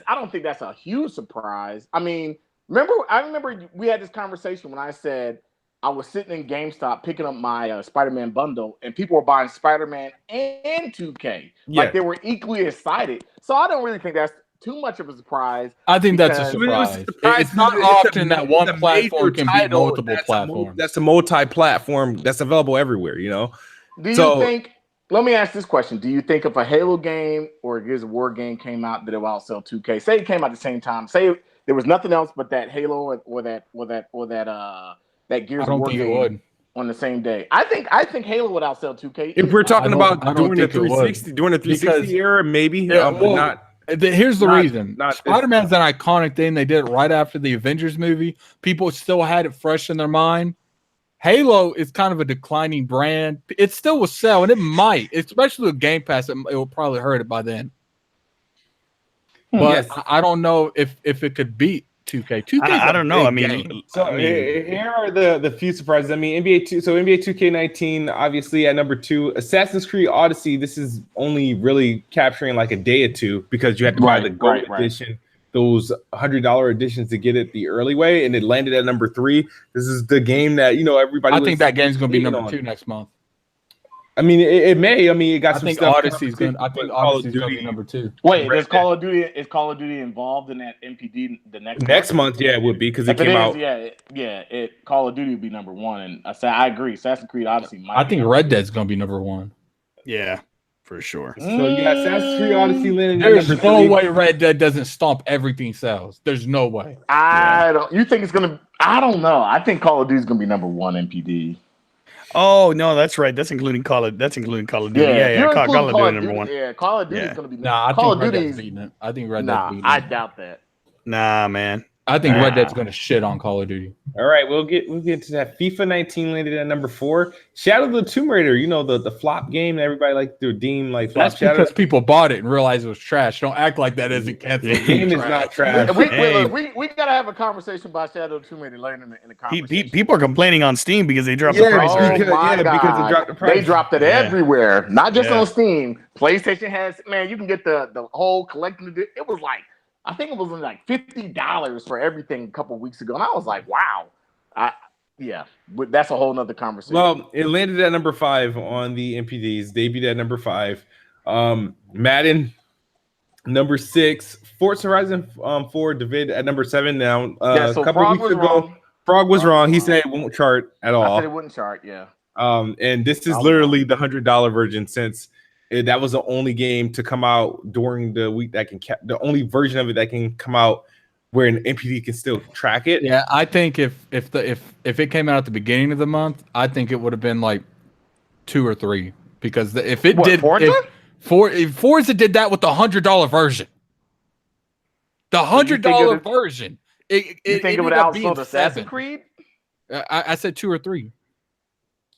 don't think that's a huge surprise. I mean, I remember we had this conversation when I said I was sitting in GameStop picking up my Spider-Man bundle, and people were buying Spider-Man and 2K. Like they were equally excited. So I don't really think that's too much of a surprise.
I think that's a surprise. It's not often that one platform can beat multiple platforms.
That's a multi-platform that's available everywhere. You know.
Do you think? Let me ask this question. Do you think if a Halo game or a Gears of War game came out that it will outsell 2K? Say it came out at the same time. Say there was nothing else but that Halo or that Gears of War game on the same day. I think Halo would outsell 2K.
If we're talking about during the 360 era, maybe.
Here's the reason. Spider-Man's an iconic thing. They did it right after the Avengers movie. People still had it fresh in their mind. Halo is kind of a declining brand. It still will sell, and it might, especially with Game Pass, it will probably hurt it by then. But I don't know if it could beat 2K.
I don't know.
Here are the few surprises. I mean, NBA 2K19, obviously at number 2. Assassin's Creed Odyssey. This is only really capturing like a day or two because you had to buy the Gold Edition. Those $100 editions to get it the early way, and it landed at number 3. This is the game that everybody.
I think that game's going to be number 2 next month.
I mean, it may. I mean, it got
I
some
think
stuff.
Odyssey's going. I think Odyssey's going to be number 2.
Wait, is Call of Duty involved in that NPD the next
month? Yeah, it would be because it came out.
Call of Duty would be number 1, and I agree. Assassin's Creed Odyssey.
I think Red Dead's going to be number 1.
Yeah. for sure.
So you got Assassin's Creed Odyssey landing at
There's
number
no
3.
way Red Dead doesn't stomp everything sells. There's no way.
I don't. You think it's gonna? I don't know. I think Call of Duty is gonna be number 1 NPD.
Oh no, that's right. That's including Call of Duty.
Yeah,
Yeah. Call of Duty number
Duty,
1.
Yeah, Call of Duty is
Yeah.
gonna be.
Nah, I
Call
think
of
Red
Duty.
Dead's beating it. I think Red Dead's beating
I
it.
doubt that.
Nah, man.
I think Red Dead's gonna shit on Call of Duty.
All right, we'll get to that. FIFA 19 landed at number 4. Shadow of the Tomb Raider, you know, the flop game that everybody like to redeem like flop.
That's because people bought it and realized it was trash. Don't act like that isn't canceled.
The game is not trash.
We gotta have a conversation about Shadow of the Tomb Raider later in the conversation.
People are complaining on Steam because they dropped the price already.
because they dropped the price.
They dropped it everywhere, not just on Steam. PlayStation has, man, you can get the whole collecting. It was like, I think it was like $50 for everything a couple weeks ago, and I was like, wow. That's a whole nother conversation.
Well, it landed at number 5 on the NPDs. Debuted at number 5. Madden number 6. Forza Horizon 4 David at number 7 now.
So
a couple
Frog
weeks
was
ago,
wrong.
Frog was wrong. He said it won't chart at all.
I said it wouldn't chart. Yeah.
And this is literally the $100 version, since that was the only game to come out during the week that can the only version of it that can come out where an NPD can still track it.
Yeah, I think if it came out at the beginning of the month, I think it would have been like 2 or 3, because if Forza did that with the $100 version, the $100 version,
you think it would outsold Assassin's Creed?
I said 2 or 3,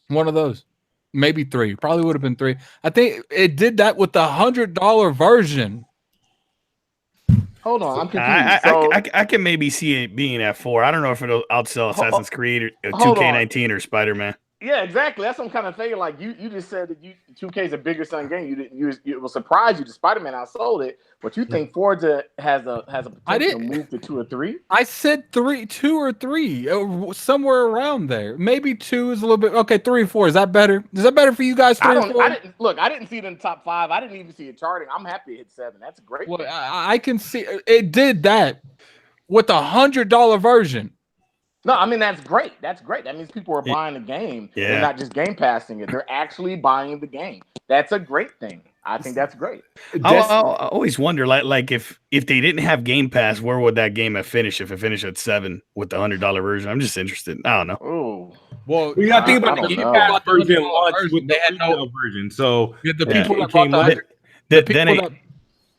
one of those. Maybe 3. Probably would have been 3. I think it did that with the $100 version.
Hold on, I'm confused.
I can maybe see it being at 4. I don't know if it'll outsell Assassin's Creed or 2K19 or Spider-Man.
Yeah, exactly. That's what I'm kind of thinking. Like you just said that 2K is a bigger selling game. It will surprise you that Spider-Man outsold it, but you think Forza has a potential to move to 2 or 3?
I said 2 or 3, somewhere around there. Maybe 2 is a little bit okay. 3 or 4, is that better? Is that better for you guys? 3 or 4?
I didn't see it in the top 5. I didn't even see it charting. I'm happy it hit 7. That's a great.
Well, I can see it did that with the $100 version.
No, I mean, that's great. That's great. That means people are buying the game. Yeah. They're not just game passing it. They're actually buying the game. That's a great thing. I think that's great.
I always wonder, like if they didn't have Game Pass, where would that game have finished if it finished at 7 with the $100 version? I'm just interested. I don't know.
Oh,
well, you got to think about the Game Pass version launched with the no version. So
the people that bought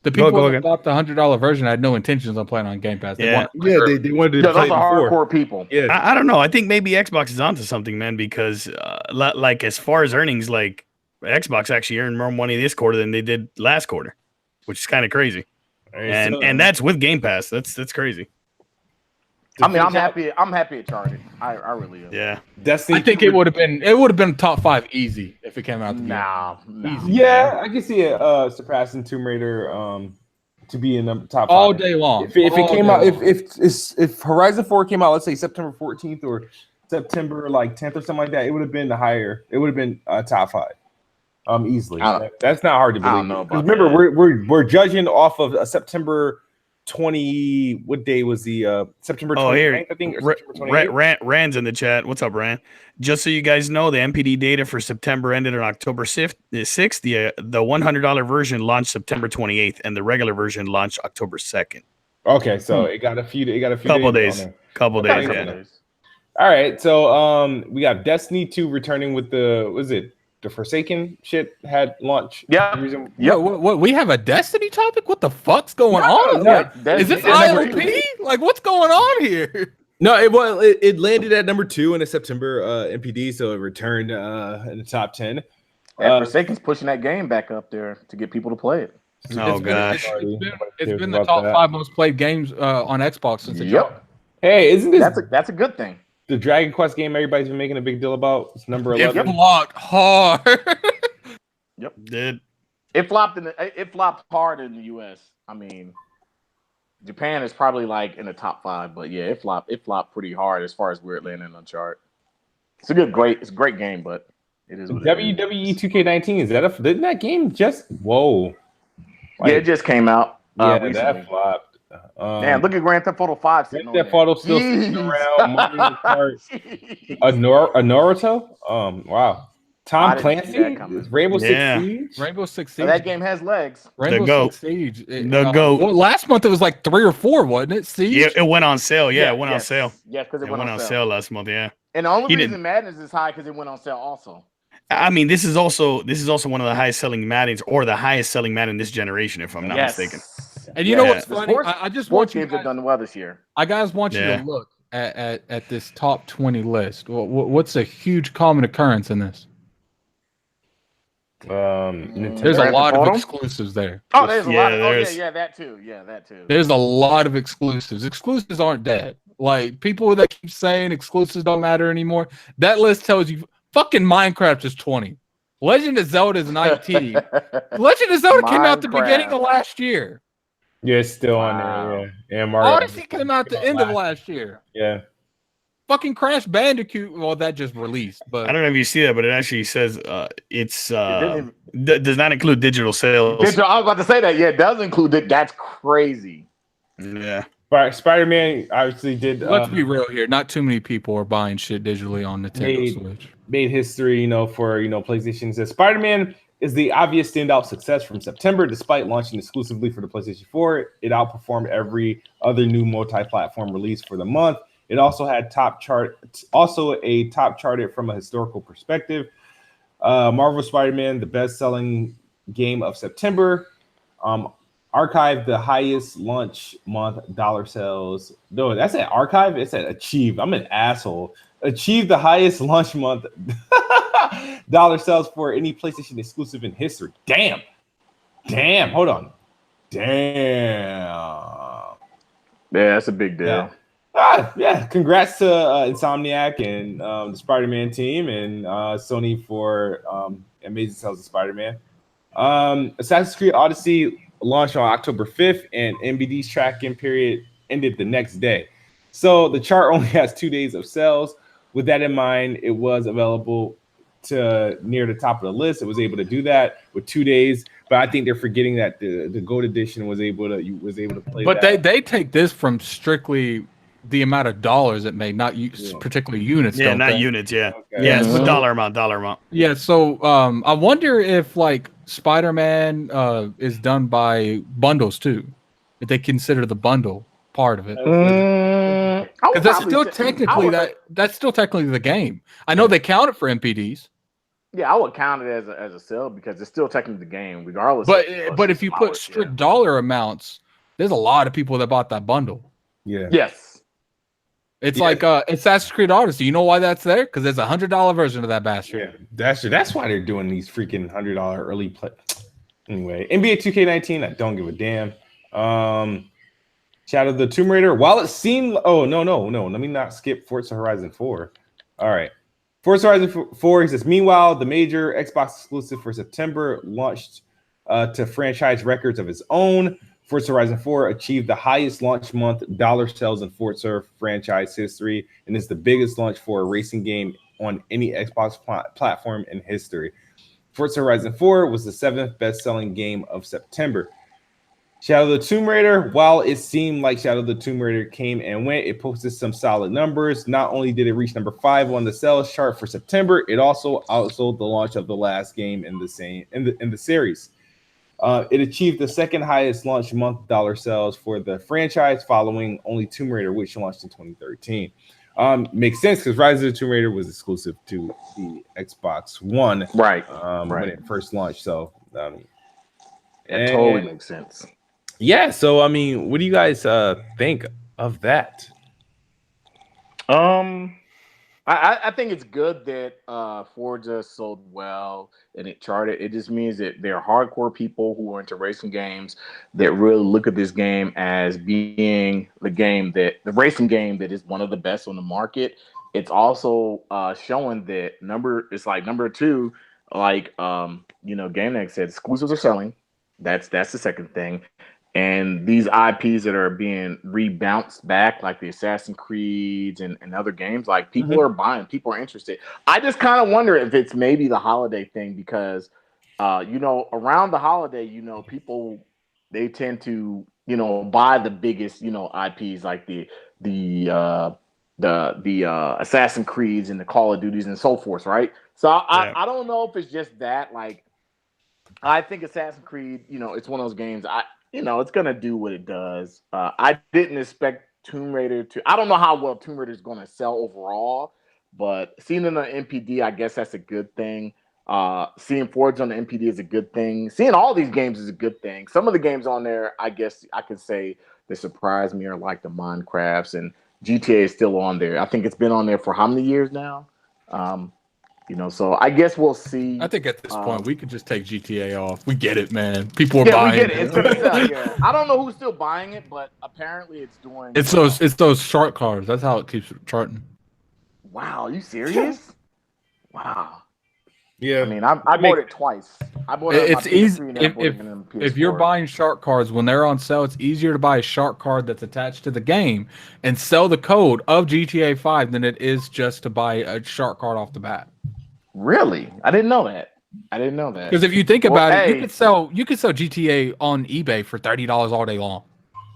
the people that bought the $100 version had no intentions on playing on Game Pass. They wanted to play
those are hardcore people.
Yeah, I don't know. I think maybe Xbox is onto something, man. Because like as far as earnings, like Xbox actually earned more money this quarter than they did last quarter, which is kind of crazy. And that's with Game Pass. That's crazy.
I mean, I'm happy it charted. I really am.
Yeah,
I think it would have been top 5 easy if it came out.
Nah.
Yeah, I can see it surpassing Tomb Raider to be in the top 5
all day long.
If it came out, if Horizon 4 came out, let's say September 14th or September like 10th or something like that, it would have been higher. It would have been top 5. Easily. That's not hard to believe.
I don't know about
remember,
that.
we're judging off of a September 20. What day was the September 29th? I think.
Rand's in the chat. What's up, Rand? Just so you guys know, the NPD data for September ended on October 6th. The $100 version launched September 28th, and the regular version launched October 2nd.
Okay, so it got a few days.
Couple days.
All right, so we got Destiny 2 returning with the Forsaken shit had launched.
Yeah.
What we have a Destiny topic? What the fuck's going on? Is this ILP? Like, what's going on here?
No, it landed at number 2 in the September NPD, so it returned in the top 10.
Forsaken's pushing that game back up there to get people to play it.
Gosh.
It's been the top 5 most played games on Xbox since it dropped.
Hey, isn't this
that's a good thing?
The Dragon Quest game everybody's been making a big deal about. It's number 11.
It flopped hard.
Yep.
Did.
It flopped hard in the US. I mean, Japan is probably like in the top 5, but yeah, it flopped pretty hard as far as where it landed on the chart. It's a great game, but it is what
WWE 2K19, didn't that game just whoa?
Yeah, it just came out.
Recently. That flopped.
Man, look at Grand Theft Auto 5.
Grand Theft Auto still sitting around. Mario Kart. A Naruto? Wow. Tom
I didn't see that
Clancy,
coming.
Rainbow
Yeah.
Six Siege.
Rainbow Six
So
Siege.
that game has legs.
Rainbow
GOAT.
Six Siege.
The GOAT.
Well, last month it was like 3 or 4, wasn't it? Siege.
Yeah, it went on sale. Yeah, it went on
yes.
sale.
Yes, because
It
it went on
sale last month. Yeah.
And the only
He
reason
didn't-
Madness is high because it went on sale also.
I mean, this is also one of the highest selling Maddens, or the highest selling Madden this generation, if I'm not mistaken.
And you know what's
The
funny? I just want you
games have
guys,
done well this year.
I guys want you to look at this top 20 list. What's a huge common occurrence in this? There's a lot of exclusives there.
Oh, there's a lot. That too.
There's a lot of exclusives. Exclusives aren't dead. Like, people that keep saying exclusives don't matter anymore. That list tells you fucking Minecraft is 20. Legend of Zelda is 19. Legend of Zelda came out the beginning of last year.
Yeah, it's still on there. Yeah, and Mario
Odyssey came out the end of last year.
Yeah.
Fucking Crash Bandicoot. Well, that just released, but
I don't know if you see that, but it actually says it's does not include digital sales.
I was about to say that. Yeah, it does include it. That's crazy.
Yeah.
But Spider-Man obviously did.
Let's be real here. Not too many people are buying shit digitally on Nintendo Switch.
Made history, for PlayStation. Says Spider-Man is the obvious standout success from September, despite launching exclusively for the PlayStation 4. It outperformed every other new multi-platform release for the month. It also had a top charted from a historical perspective. Marvel Spider-Man, the best-selling game of September. Archive, the highest launch month dollar sales. No, that's an archive. It's an achieve. I'm an asshole. Achieved the highest launch month dollar sales for any PlayStation exclusive in history. Damn. Hold on. Damn.
Yeah, that's a big deal.
Yeah. Congrats to Insomniac and the Spider-Man team and Sony for amazing sales of Spider-Man. Assassin's Creed Odyssey launched on October 5th, and NPD's tracking period ended the next day. So the chart only has 2 days of sales. With that in mind, it was available to near the top of the list. It was able to do that with 2 days, but I think they're forgetting that the Gold Edition was able to play.
But they take this from strictly the amount of dollars it made, not particularly units.
Yeah, not units. Yeah, yeah, it's the dollar amount.
Yeah, so I wonder if like Spider-Man is done by bundles too, if they consider the bundle part of it. Because that's still technically that's still technically the game. I know they count it for NPDs.
Yeah, I would count it as a sale because it's still technically the game, regardless.
But if you put strict dollar amounts, there's a lot of people that bought that bundle.
Yeah.
Yes.
It's like Assassin's Creed Odyssey. You know why that's there? Because there's $100 version of that bastard.
Yeah, that's why they're doing these freaking $100 early play. Anyway, NBA 2K19, I don't give a damn. Shadow of the Tomb Raider. While it seemed, no. Let me not skip Forza Horizon 4. All right, Forza Horizon 4. He says, meanwhile, the major Xbox exclusive for September launched to franchise records of its own. Forza Horizon 4 achieved the highest launch month dollar sales in Forza franchise history, and is the biggest launch for a racing game on any Xbox platform in history. Forza Horizon 4 was the 7th best-selling game of September. Shadow of the Tomb Raider, while it seemed like Shadow of the Tomb Raider came and went, it posted some solid numbers. Not only did it reach number 5 on the sales chart for September, it also outsold the launch of the last game in the series. It achieved the second highest launch month dollar sales for the franchise, following only Tomb Raider, which launched in 2013. Makes sense because Rise of the Tomb Raider was exclusive to the Xbox One,
right?
When it first launched. So
it totally makes sense.
Yeah. So I mean, what do you guys think of that?
I think it's good that Forza sold well and it charted. It just means that there are hardcore people who are into racing games that really look at this game as being the racing game that is one of the best on the market. It's also showing that number 2, like GameNext said, exclusives are selling. That's the second thing. And these IPs that are being rebounced back, like the Assassin's Creeds and other games, like people are buying, people are interested. I just kind of wonder if it's maybe the holiday thing because, around the holiday, people, they tend to, buy the biggest, IPs like the Assassin's Creeds and the Call of Duties and so forth, right? So I don't know if it's just that. Like, I think Assassin's Creed, it's one of those games. It's gonna do what it does. I didn't expect Tomb Raider to. I don't know how well Tomb Raider is gonna sell overall, but seeing it on the NPD, I guess that's a good thing. Seeing Forge on the NPD is a good thing. Seeing all these games is a good thing. Some of the games on there, I guess I could say they surprised me, are like the Minecrafts, and GTA is still on there. I think it's been on there for how many years now? So I guess we'll see.
I think at this point we could just take GTA off. We get it, man. People are buying
it. It's gonna sell, yeah. I don't know who's still buying it, but apparently it's doing.
It's those shark cards. That's how it keeps charting.
Wow, are you serious? Wow.
Yeah,
I mean, I bought it twice. I bought it.
It's easy if you're buying shark cards when they're on sale. It's easier to buy a shark card that's attached to the game and sell the code of GTA 5 than it is just to buy a shark card off the bat.
Really? I didn't know that.
Because if you think about it, you could sell GTA on eBay for $30 all day long.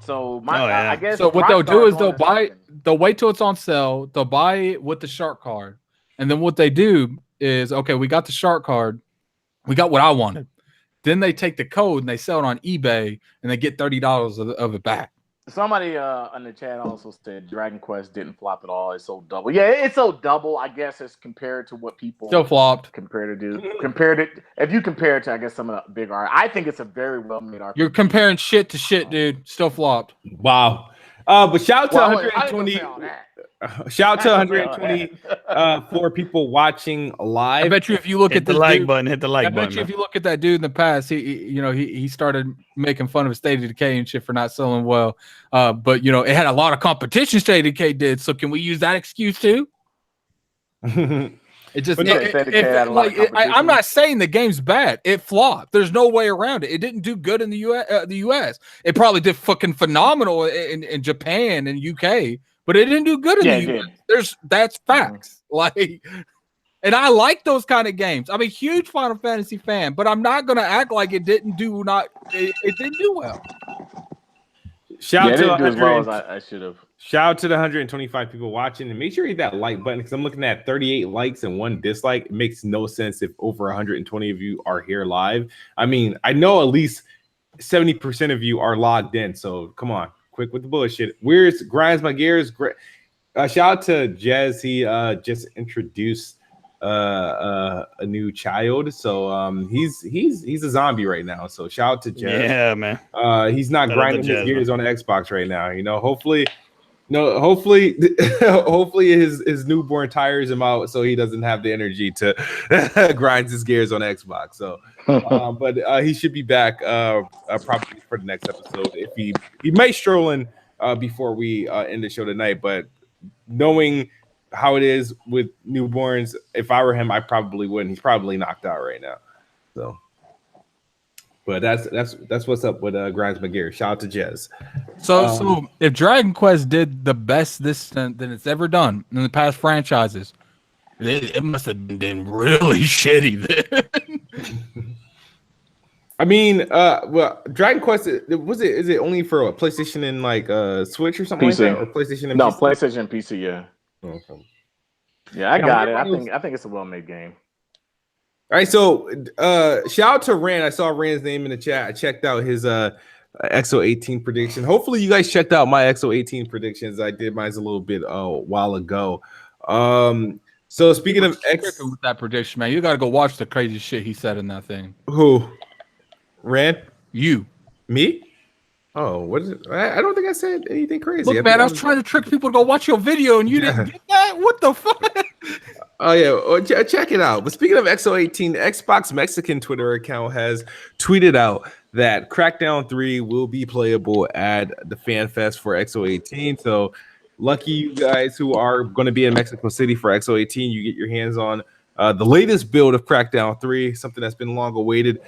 So I guess
so. What they'll do is they'll wait till it's on sale. They'll buy it with the shark card, and then what they do is, okay, we got the shark card, we got what I wanted. Then they take the code and they sell it on eBay, and they get $30 of it back.
Somebody in the chat also said Dragon Quest didn't flop at all. It's so double. Yeah, it's so double. I guess it's compared to what people
still flopped.
Compared it, if you compare it to, I guess, some of the big art, I think it's a very well made art.
You're comparing shit to shit, dude. Still flopped.
Wow. But shout out to 120. Shout out to 124 people watching live.
I bet you if you look at
the like button, hit the like button.
I bet you if you look at that dude in the past, he started making fun of State of Decay and shit for not selling well. But it had a lot of competition. State of Decay did. So can we use that excuse too? It just I'm not saying the game's bad. It flopped. There's no way around it. It didn't do good in the US. It probably did fucking phenomenal in Japan and UK, but it didn't do good in the US. That's facts. And I like those kind of games. I'm a huge Final Fantasy fan, but I'm not gonna act like it didn't do well.
Shout out to as well as I should have.
Shout out to the 125 people watching, and make sure you hit that like button, because I'm looking at 38 likes and 1 dislike. It makes no sense if over 120 of you are here live. I mean, I know at least 70% of you are logged in, so come on, quick with the bullshit. Where's Grinds My Gears? Shout out to Jez. He just introduced a new child, so he's a zombie right now. So shout out to Jez.
Yeah, man.
He's not grinding his gears on the Xbox right now. Hopefully his newborn tires him out, so he doesn't have the energy to grind his gears on Xbox. So, but he should be back probably for the next episode. If he may stroll in before we end the show tonight, but knowing how it is with newborns, if I were him, I probably wouldn't. He's probably knocked out right now. So, but that's what's up with Grinds My Gear. Shout out to Jez.
So if Dragon Quest did the best this than it's ever done in the past franchises, it must have been really shitty then.
I mean, well, Dragon Quest is it only for PlayStation and like Switch or something
PC.
like that, or PlayStation and PC?
PlayStation and PC, yeah.
Okay.
Yeah, I got it. I think it's a well-made game.
All right, so shout out to Rand. I saw Rand's name in the chat. I checked out his XO18 prediction. Hopefully, you guys checked out my XO18 predictions. I did mine a little bit a while ago. So speaking of
with that prediction, man, you gotta go watch the crazy shit he said in that thing.
Who? Rand?
You?
Me? Oh, what is it? I don't think I said anything crazy.
Look, man, I was trying to trick people to go watch your video, and you didn't get that. What the fuck?
Oh yeah, check it out. But speaking of XO18, Xbox Mexican Twitter account has tweeted out that Crackdown 3 will be playable at the Fan Fest for XO18. So lucky you guys who are going to be in Mexico City for XO18, you get your hands on the latest build of Crackdown 3, something that's been long awaited.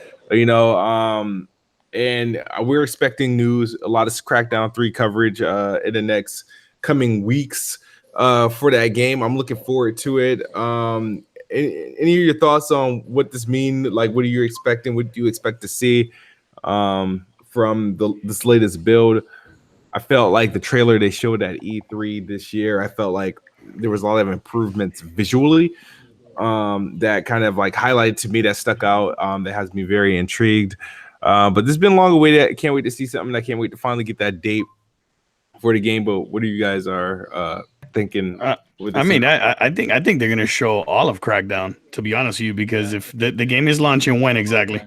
And we're expecting news, a lot of Crackdown 3 coverage in the next coming weeks for that game. I'm looking forward to it. Any of your thoughts on what this means? Like, what are you expecting? What do you expect to see from this latest build? I felt like the trailer they showed at E3 this year, I felt like there was a lot of improvements visually. that kind of like highlighted to me that stuck out, that has me very intrigued. But this has been long awaited. I can't wait to see something. I can't wait to finally get that date for the game. But what do you guys are thinking?
I mean, I think they're gonna show all of Crackdown. To be honest with you, because if the game is launching when exactly?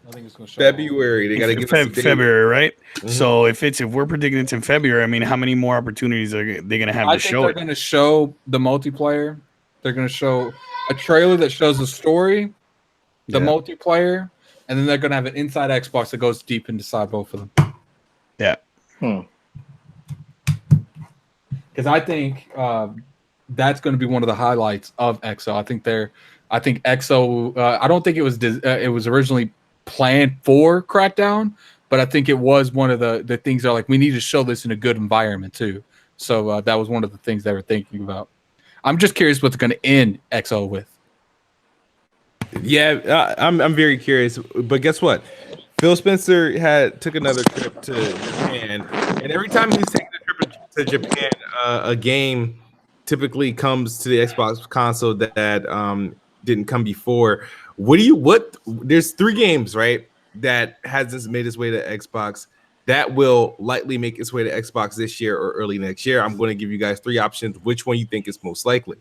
I think it's going to show
February. They got to give us a date.
February, right? Mm-hmm. So if we're predicting it's in February, I mean, how many more opportunities are they gonna have to show?
They're going to show the multiplayer. They're going to show a trailer that shows the story, the multiplayer, and then they're going to have an inside Xbox that goes deep inside both of them.
Yeah.
Because I think that's going to be one of the highlights of EXO. I think EXO. I don't think it was originally planned for Crackdown, but I think it was one of the things that are like, we need to show this in a good environment too. So that was one of the things they were thinking about. I'm just curious what they're going to end EXO with.
Yeah, I'm very curious. But guess what? Phil Spencer took another trip to Japan, and every time he's taking a trip to Japan, a game typically comes to the Xbox console that didn't come before. There's 3 games, right, that hasn't made its way to Xbox that will likely make its way to Xbox this year or early next year. I'm going to give you guys 3 options. Which one you think is most likely?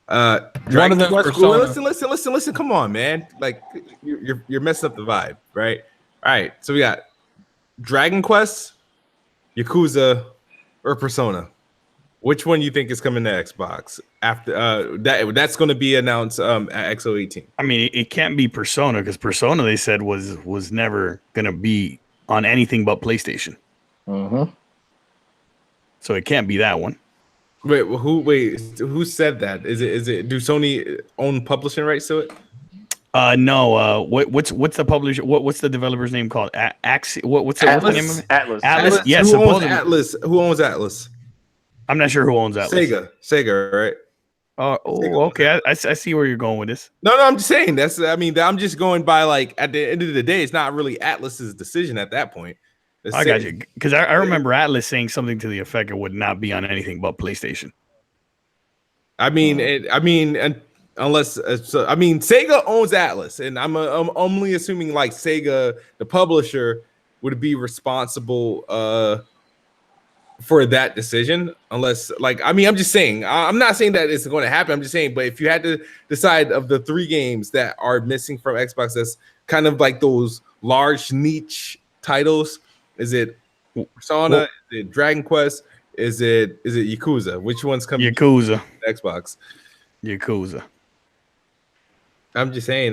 One of them.
Listen. Come on, man. Like you're messing up the vibe, right? All right. So we got Dragon Quest, Yakuza, or Persona. Which one you think is coming to Xbox after that's going to be announced at XO18?
I mean, it can't be Persona, because Persona, they said, was never going to be on anything but PlayStation. So it can't be that one.
Wait, who said that? Is it do Sony own publishing rights to it?
No. What's the publisher? What's the developer's name called? What's the name of it?
Atlas.
Yes.
Who owns Atlas? Who owns Atlas?
I'm not sure who owns Atlas.
Sega, right?
Okay. I see where you're going with this.
No, I'm just saying I'm just going by, like, at the end of the day, it's not really Atlas's decision at that point.
I got you, because I remember Atlas saying something to the effect it would not be on anything but PlayStation.
Unless Sega owns Atlas, and I'm only assuming like Sega, the publisher, would be responsible for that decision. Unless, like, I'm just saying, I'm not saying that it's going to happen. I'm just saying, but if you had to decide of the 3 games that are missing from Xbox, that's kind of like those large niche titles. Is it Persona? Is it Dragon Quest? Is it Yakuza? Which one's coming?
Yakuza.
To Xbox.
Yakuza.
I'm just saying.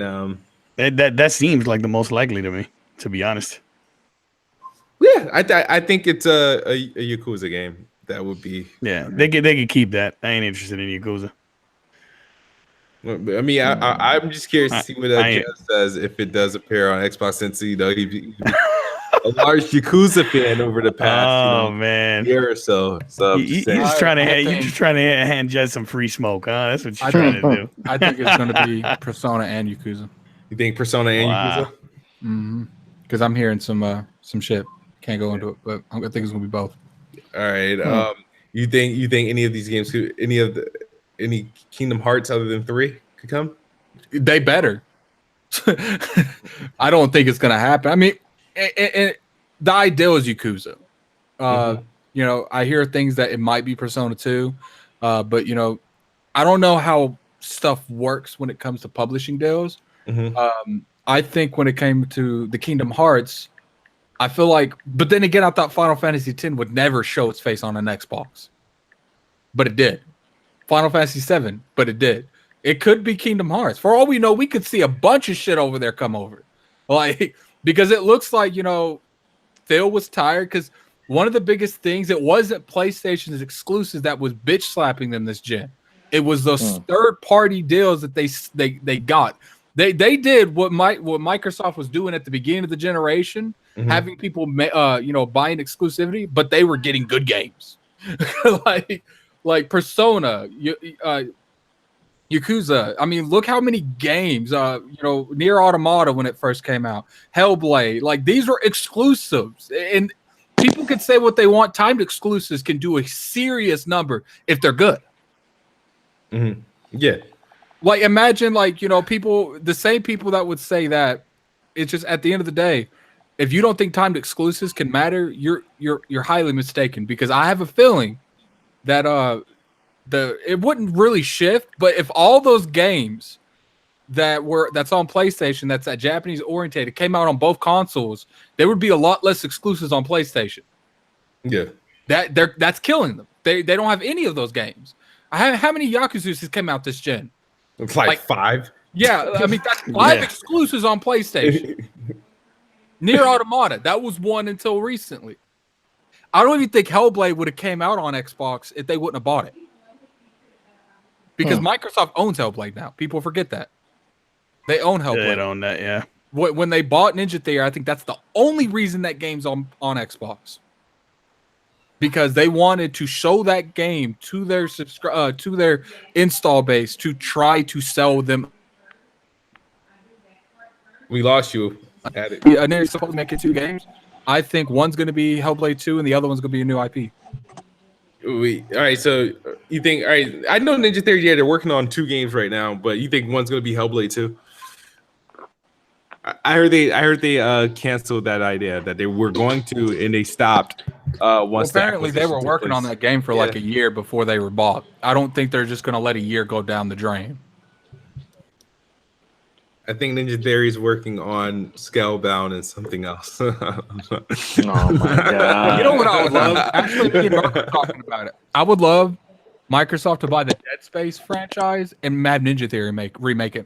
That seems like the most likely to me, to be honest.
Yeah, I think it's a Yakuza game. That would be.
Yeah, they could keep that. I ain't interested in Yakuza.
I mean, I'm just curious to see what Jeff says if it does appear on Xbox, since he's a large Yakuza fan over the past year or so. So
you're just trying to hand Jez some free smoke, huh? That's what you're trying to do.
I think it's going to be Persona and Yakuza.
You think Persona and Yakuza?
Mm-hmm. Because I'm hearing some shit. Can't go into it, but I think it's going to be both.
All right. You think any of these games any Kingdom Hearts other than 3 could come?
They better. I don't think it's going to happen. I mean, the ideal is Yakuza. I hear things that it might be Persona 2, but I don't know how stuff works when it comes to publishing deals. I think when it came to the Kingdom Hearts, I feel like, but then again, I thought Final Fantasy X would never show its face on an Xbox, but it did. Final Fantasy VII, but it did. It could be Kingdom Hearts. For all we know, we could see a bunch of shit over there come over, like. Because it looks like, Phil was tired, because one of the biggest things, it wasn't PlayStation's exclusives that was bitch slapping them this gen. It was those third-party deals that they got. They did what Microsoft was doing at the beginning of the generation, having people buying exclusivity, but they were getting good games. like Persona, Yakuza. I mean, look how many games, Nier Automata when it first came out, Hellblade, like these were exclusives. And people can say what they want. Timed exclusives can do a serious number if they're good.
Mm-hmm. Yeah.
Like imagine people, the same people that would say that, it's just at the end of the day, if you don't think timed exclusives can matter, you're highly mistaken, because I have a feeling that it wouldn't really shift, but if all those games that's on PlayStation, that's that Japanese oriented, came out on both consoles, there would be a lot less exclusives on PlayStation.
Yeah.
That's killing them. They don't have any of those games. How many Yakuza's came out this gen?
It's like 5.
Yeah, I mean that's 5 exclusives on PlayStation. Nier Automata, that was one until recently. I don't even think Hellblade would have came out on Xbox if they wouldn't have bought it. Because Microsoft owns Hellblade now. People forget that. They own Hellblade.
They own that, yeah.
When they bought Ninja Theory, I think that's the only reason that game's on Xbox. Because they wanted to show that game to their to their install base to try to sell them.
We lost you. Addict.
And they're supposed to make it 2 games. I think one's going to be Hellblade 2 and the other one's going to be a new IP.
All right, so you think, all right, I know Ninja Theory, they're working on 2 games right now, but you think one's going to be Hellblade 2? I heard they canceled that idea, that they were going to, and they stopped once.
Apparently they were working on that game for like a year before they were bought. I don't think they're just going to let a year go down the drain.
I think Ninja Theory is working on Scalebound and something else.
Oh my god!
You know what I would love? Actually, me and Mark were talking about it. I would love Microsoft to buy the Dead Space franchise and Mad Ninja Theory remake it.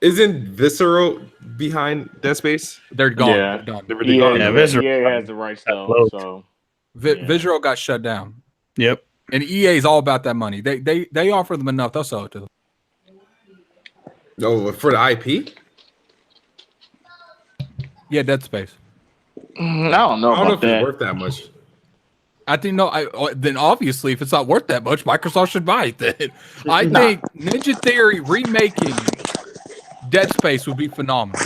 Isn't Visceral behind Dead Space?
They're gone.
Yeah,
They're done.
Yeah, Visceral
has the rights though. So
Visceral got shut down.
Yep.
And EA is all about that money. They offer them enough, they'll sell it to them.
Oh, for the IP?
Yeah, Dead Space.
I don't know
if
that.
it's worth that much.
I think then obviously if it's not worth that much, Microsoft should buy it. Then I think Ninja Theory remaking Dead Space would be phenomenal.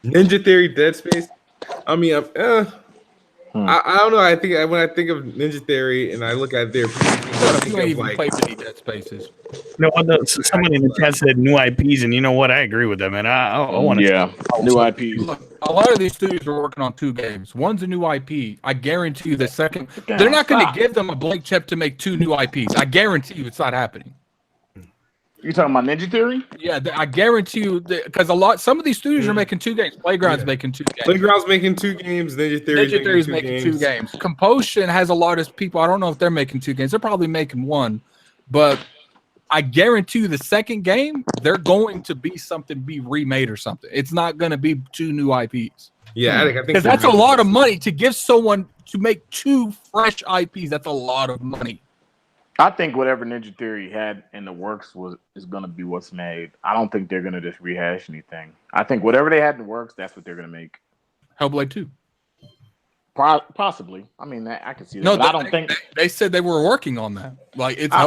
Ninja Theory, Dead Space. I mean, I don't know. I think when I think of Ninja Theory and I look at their,
You ain't even played many Dead Spaces.
No, someone in the chat said new IPs, and you know what? I agree with that, man. I want to.
New IPs.
Look, a lot of these studios are working on 2 games. One's a new IP. I guarantee you the second, they're not going to give them a blank check to make 2 new IPs. I guarantee you it's not happening.
You talking about Ninja Theory?
Yeah, I guarantee you, because some of these studios are making 2 games. Playground's making 2 games.
Playground's making 2 games. Ninja Theory's
making 2 games. Compulsion has a lot of people. I don't know if they're making 2 games. They're probably making 1, but I guarantee you the second game, they're going to be remade or something. It's not going to be 2 new IPs.
Yeah, I think
because that's a lot of money to give someone to make 2 fresh IPs. That's a lot of money.
I think whatever Ninja Theory had in the works is going to be what's made. I don't think they're going to just rehash anything. I think whatever they had in the works, that's what they're going to make.
Hellblade 2.
Possibly. I mean, I can see that. No, but I don't think
they said they were working on that. Like it's.
I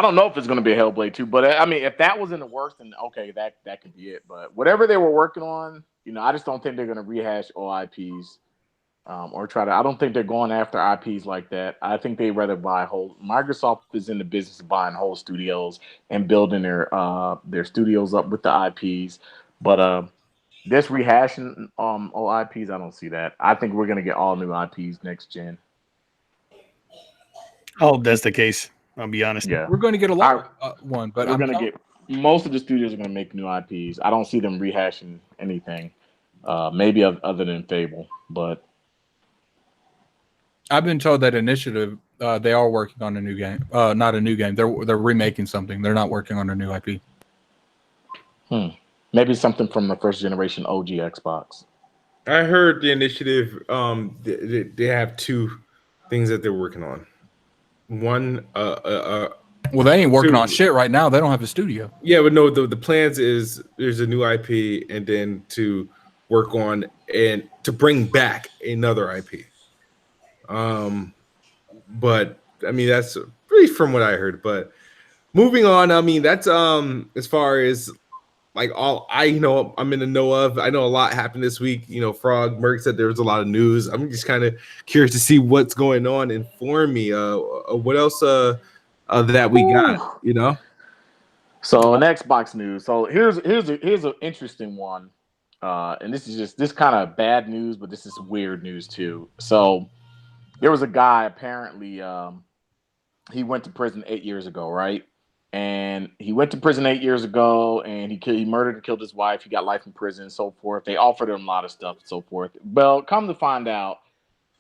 don't know if it's going to be a Hellblade 2, but I mean, if that was in the works, then okay, that could be it. But whatever they were working on, I just don't think they're going to rehash all IPs. Or try to. I don't think they're going after IPs like that. I think they'd rather buy whole. Microsoft is in the business of buying whole studios and building their studios up with the IPs. But this rehashing old IPs, I don't see that. I think we're gonna get all new IPs next gen.
I hope that's the case. I'll be honest.
Yeah, we're going to get a lot one, but
we're gonna get most of the studios are gonna make new IPs. I don't see them rehashing anything. Maybe other than Fable, but.
I've been told that Initiative, they are working on a new game. Not a new game. They're remaking something. They're not working on a new IP.
Maybe something from the first generation OG Xbox.
I heard the Initiative. They have 2 things that they're working on. One,
well, they ain't working on shit right now. They don't have a studio.
Yeah, but no. The plans is there's a new IP, and then to work on and to bring back another IP. But I mean that's really from what I heard. But moving on, I mean that's as far as like all I'm in the know of. I know a lot happened this week. Frog Merc said there was a lot of news. I'm just kind of curious to see what's going on. Inform me. What else that we got. You know.
So, in Xbox news. So here's an interesting one, and this kind of bad news, but this is weird news too. So there was a guy apparently he went to prison 8 years ago, right? And he went to prison 8 years ago, and he murdered and killed his wife. He got life in prison and so forth. They offered him a lot of stuff and so forth. Well, come to find out,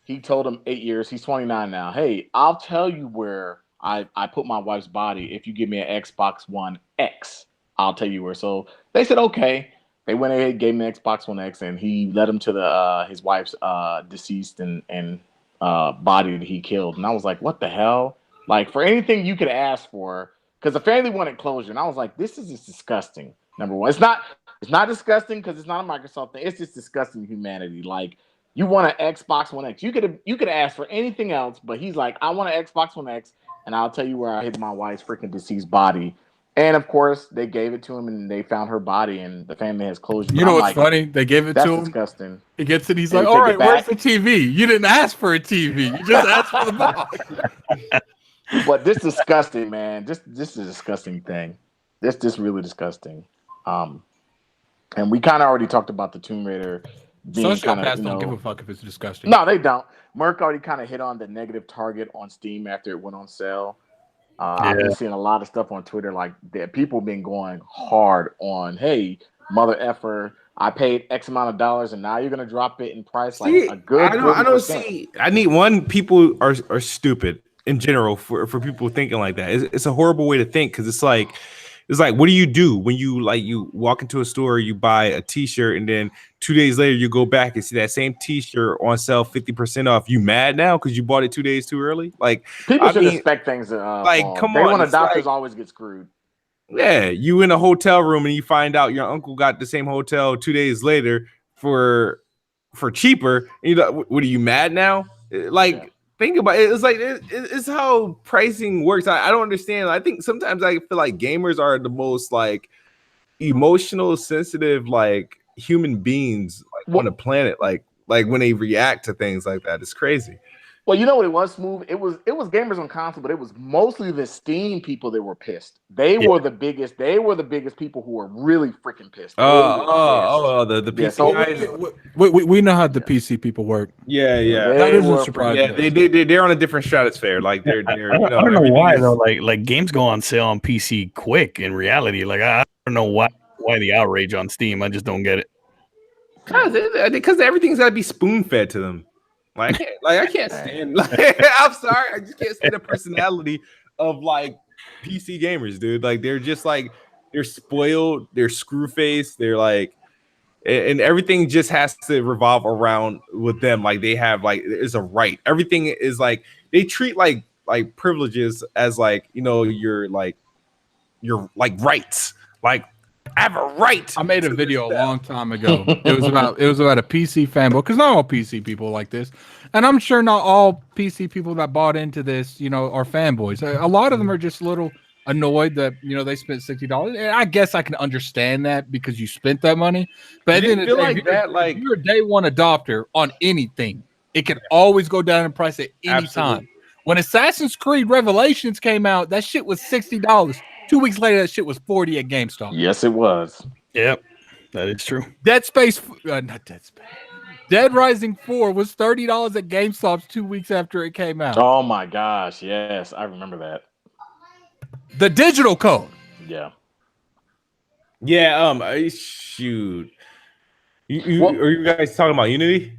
he told him 8 years. He's 29 now. Hey, I'll tell you where I put my wife's body. If you give me an Xbox One X, I'll tell you where. So they said, okay. They went ahead, gave him an Xbox One X, and he led him to the his wife's deceased and body that he killed. And I was like, what the hell? Like, for anything you could ask for, because the family wanted closure. And I was like, this is just disgusting. Number one, it's not disgusting because it's not a Microsoft thing. It's just disgusting humanity. Like, you want an Xbox One X. You could ask for anything else, but he's like, I want an Xbox One X, and I'll tell you where I hid my wife's freaking deceased body. And of course, they gave it to him, and they found her body, and the family has closure.
You know what's funny? They gave it to him.
That's disgusting.
He gets it. He's like, all right, where's the TV? You didn't ask for a TV. You just asked for the box.
But this is disgusting, man. This is a disgusting thing. This really disgusting. And we kind of already talked about the Tomb Raider being kind of,
don't give a fuck if it's disgusting.
No, they don't. Merc already kind of hit on the negative target on Steam after it went on sale. I've been seeing a lot of stuff on Twitter like that. People been going hard on, hey, mother effer, I paid X amount of dollars and now you're gonna drop it in price like a good.
I don't see. I need one. People are stupid in general for people thinking like that. It's a horrible way to think because it's like what do you do when you walk into a store, you buy a T-shirt, and then 2 days later you go back and see that same T-shirt on sale 50% off? You mad now because you bought it 2 days too early? Like,
people should expect things.
Like, come
they
on,
want adopters always get screwed.
Yeah, you in a hotel room and you find out your uncle got the same hotel 2 days later for cheaper. And you know, what are you mad now? Like. Think about it. It's like it's how pricing works. I don't understand. I think sometimes I feel like gamers are the most like emotional, sensitive, like human beings on the planet. Like when they react to things like that, it's crazy.
Well, you know what it was, Smooth? It was gamers on console, but it was mostly the Steam people that were pissed. They were the biggest. They were the biggest people who were really freaking pissed.
The PC guys.
We know how the PC people work.
Yeah.
That isn't surprising.
Yeah, they're on a different stratosphere. Like they're
I don't know why though. Like games go on sale on PC quick. In reality, like I don't know why the outrage on Steam. I just don't get it.
Because everything's got to be spoon fed to them. Like I can't stand. I'm sorry, I just can't stand the personality of like PC gamers, dude. Like they're just like they're spoiled, they're screw faced, they're like, and everything just has to revolve around with them. Like they have like it's a right. Everything is like they treat like privileges as like your rights. Like I have a right.
I made a video a long time ago. It was about a PC fanboy because not all PC people like this, and I'm sure not all PC people that bought into this, are fanboys. A lot of them are just a little annoyed that they spent $60. And I guess I can understand that because you spent that money. But
you feel like that, like
if you're a day one adopter on anything, it can always go down in price at any time. When Assassin's Creed Revelations came out, that shit was $60. 2 weeks later, that shit was $40 at GameStop.
Yes, it was.
Yep, that is true.
Dead Rising 4 was $30 at GameStop 2 weeks after it came out.
Oh my gosh, yes, I remember that.
The digital code.
Yeah.
Shoot. Are you guys talking about Unity?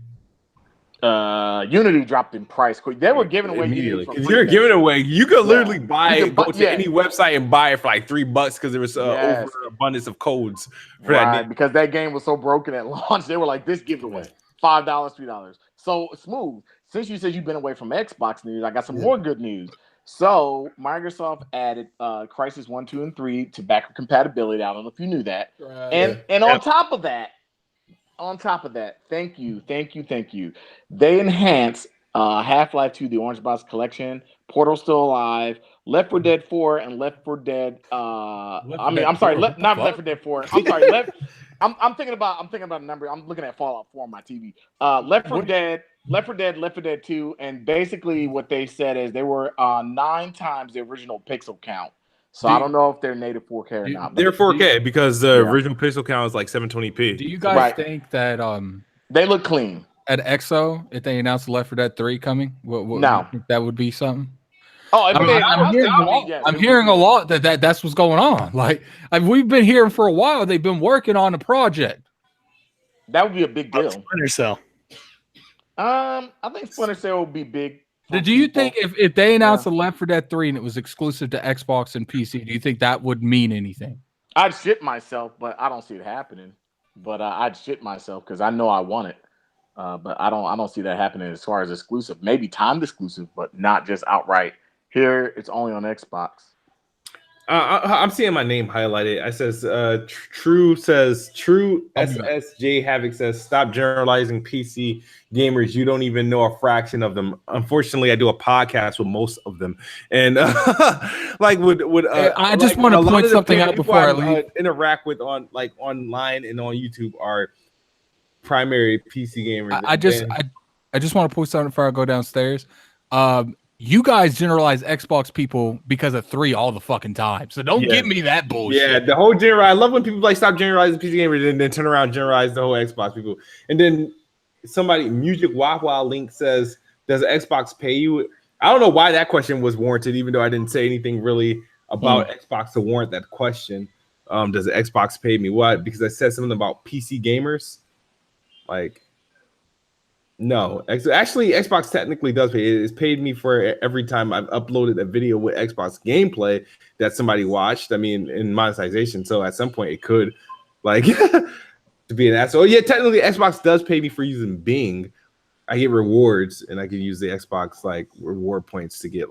Unity dropped in price quick. They were giving away
immediately because you're giving away. You could literally go to any website and buy it for like $3 because there was overabundance of codes for that.
Because that game was so broken at launch, they were like, "This giveaway, $5, $3." So Smooth. Since you said you've been away from Xbox news, I got some more good news. So Microsoft added Crysis 1, 2, and 3 to backward compatibility. I don't know if you knew that. And on top of that, thank you. They enhanced Half-Life 2, the Orange Box Collection, Portal Still Alive, Left 4 Dead 4, and Left 4 Dead. Not Left 4 Dead 4. I'm sorry, I'm thinking about a number. I'm looking at Fallout 4 on my TV. Left 4 Dead, Left 4 Dead, Left 4 Dead 2, and basically what they said is they were 9 times the original pixel count. So I don't know if they're native 4K or not.
They're 4K because the original pixel count is like 720p.
Do you guys think that
they look clean
at EXO if they announced Left 4 Dead 3 coming? What
No.
you think that would be something?
Oh,
I'm hearing a lot that's what's going on. Like we've been hearing for a while. They've been working on a project.
That would be a big deal.
Splinter Cell.
I think Splinter Cell would be big.
Do you think if they announced a Left 4 Dead 3 and it was exclusive to Xbox and PC, do you think that would mean anything?
I'd shit myself, but I don't see it happening. But I'd shit myself because I know I want it. But I don't see that happening as far as exclusive. Maybe timed exclusive, but not just outright. Here, it's only on Xbox.
I'm seeing my name highlighted. I says True SSJ Havoc says stop generalizing PC gamers. You don't even know a fraction of them. Unfortunately, I do a podcast with most of them, and like
I just want to point something out before I leave.
Interact with online and on YouTube are primary PC gamers.
I just want to point something before I go downstairs. You guys generalize Xbox people because of 3 all the fucking time. So don't give me that bullshit.
Yeah, the whole I love when people stop generalizing PC gamers and then turn around and generalize the whole Xbox people. And then somebody, Music Wawa Link says, does Xbox pay you? I don't know why that question was warranted, even though I didn't say anything really about Xbox to warrant that question. Does Xbox pay me? What? Because I said something about PC gamers. No, actually, Xbox technically does pay. It's paid me for every time I've uploaded a video with Xbox gameplay that somebody watched. I mean, in monetization. So at some point, it could, to be an asshole. Yeah, technically, Xbox does pay me for using Bing. I get rewards, and I can use the Xbox reward points to get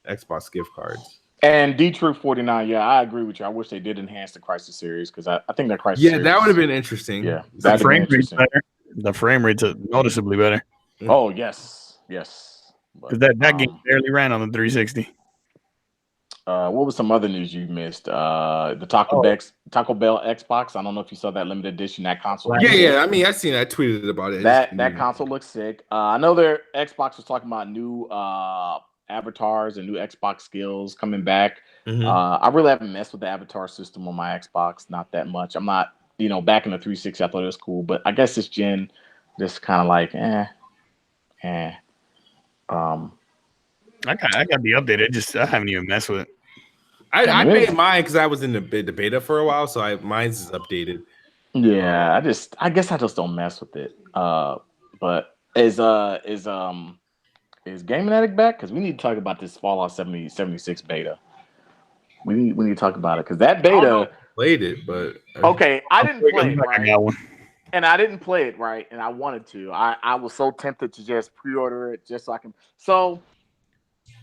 Xbox gift cards.
And D-Troop49, yeah, I agree with you. I wish they did enhance the Crisis series because I think that Crisis series,
that would have been interesting.
Yeah,
the frame rate's better. The frame rate's noticeably better.
Oh, yes.
But that game barely ran on the 360.
What was some other news you missed? The Taco Bell Xbox. I don't know if you saw that limited edition, that console.
Yeah. I mean, I seen that. I tweeted about it.
That console looks sick. I know their Xbox was talking about new avatars and new Xbox skills coming back.
Mm-hmm.
I really haven't messed with the avatar system on my Xbox, not that much. I'm not, back in the 360, I thought it was cool, but I guess this gen just kind of I
got the update. I haven't even messed with it.
I made mine because I was in the beta for a while, so mine's is updated.
Yeah, I guess I just don't mess with it. But is Gaming Addict back? Because we need to talk about this Fallout 76 beta. We need to talk about it because that beta
played it, but
okay, I didn't play it, right?
I got one.
And I didn't play it, right? And I wanted to. I was so tempted to just pre-order it just so I can. So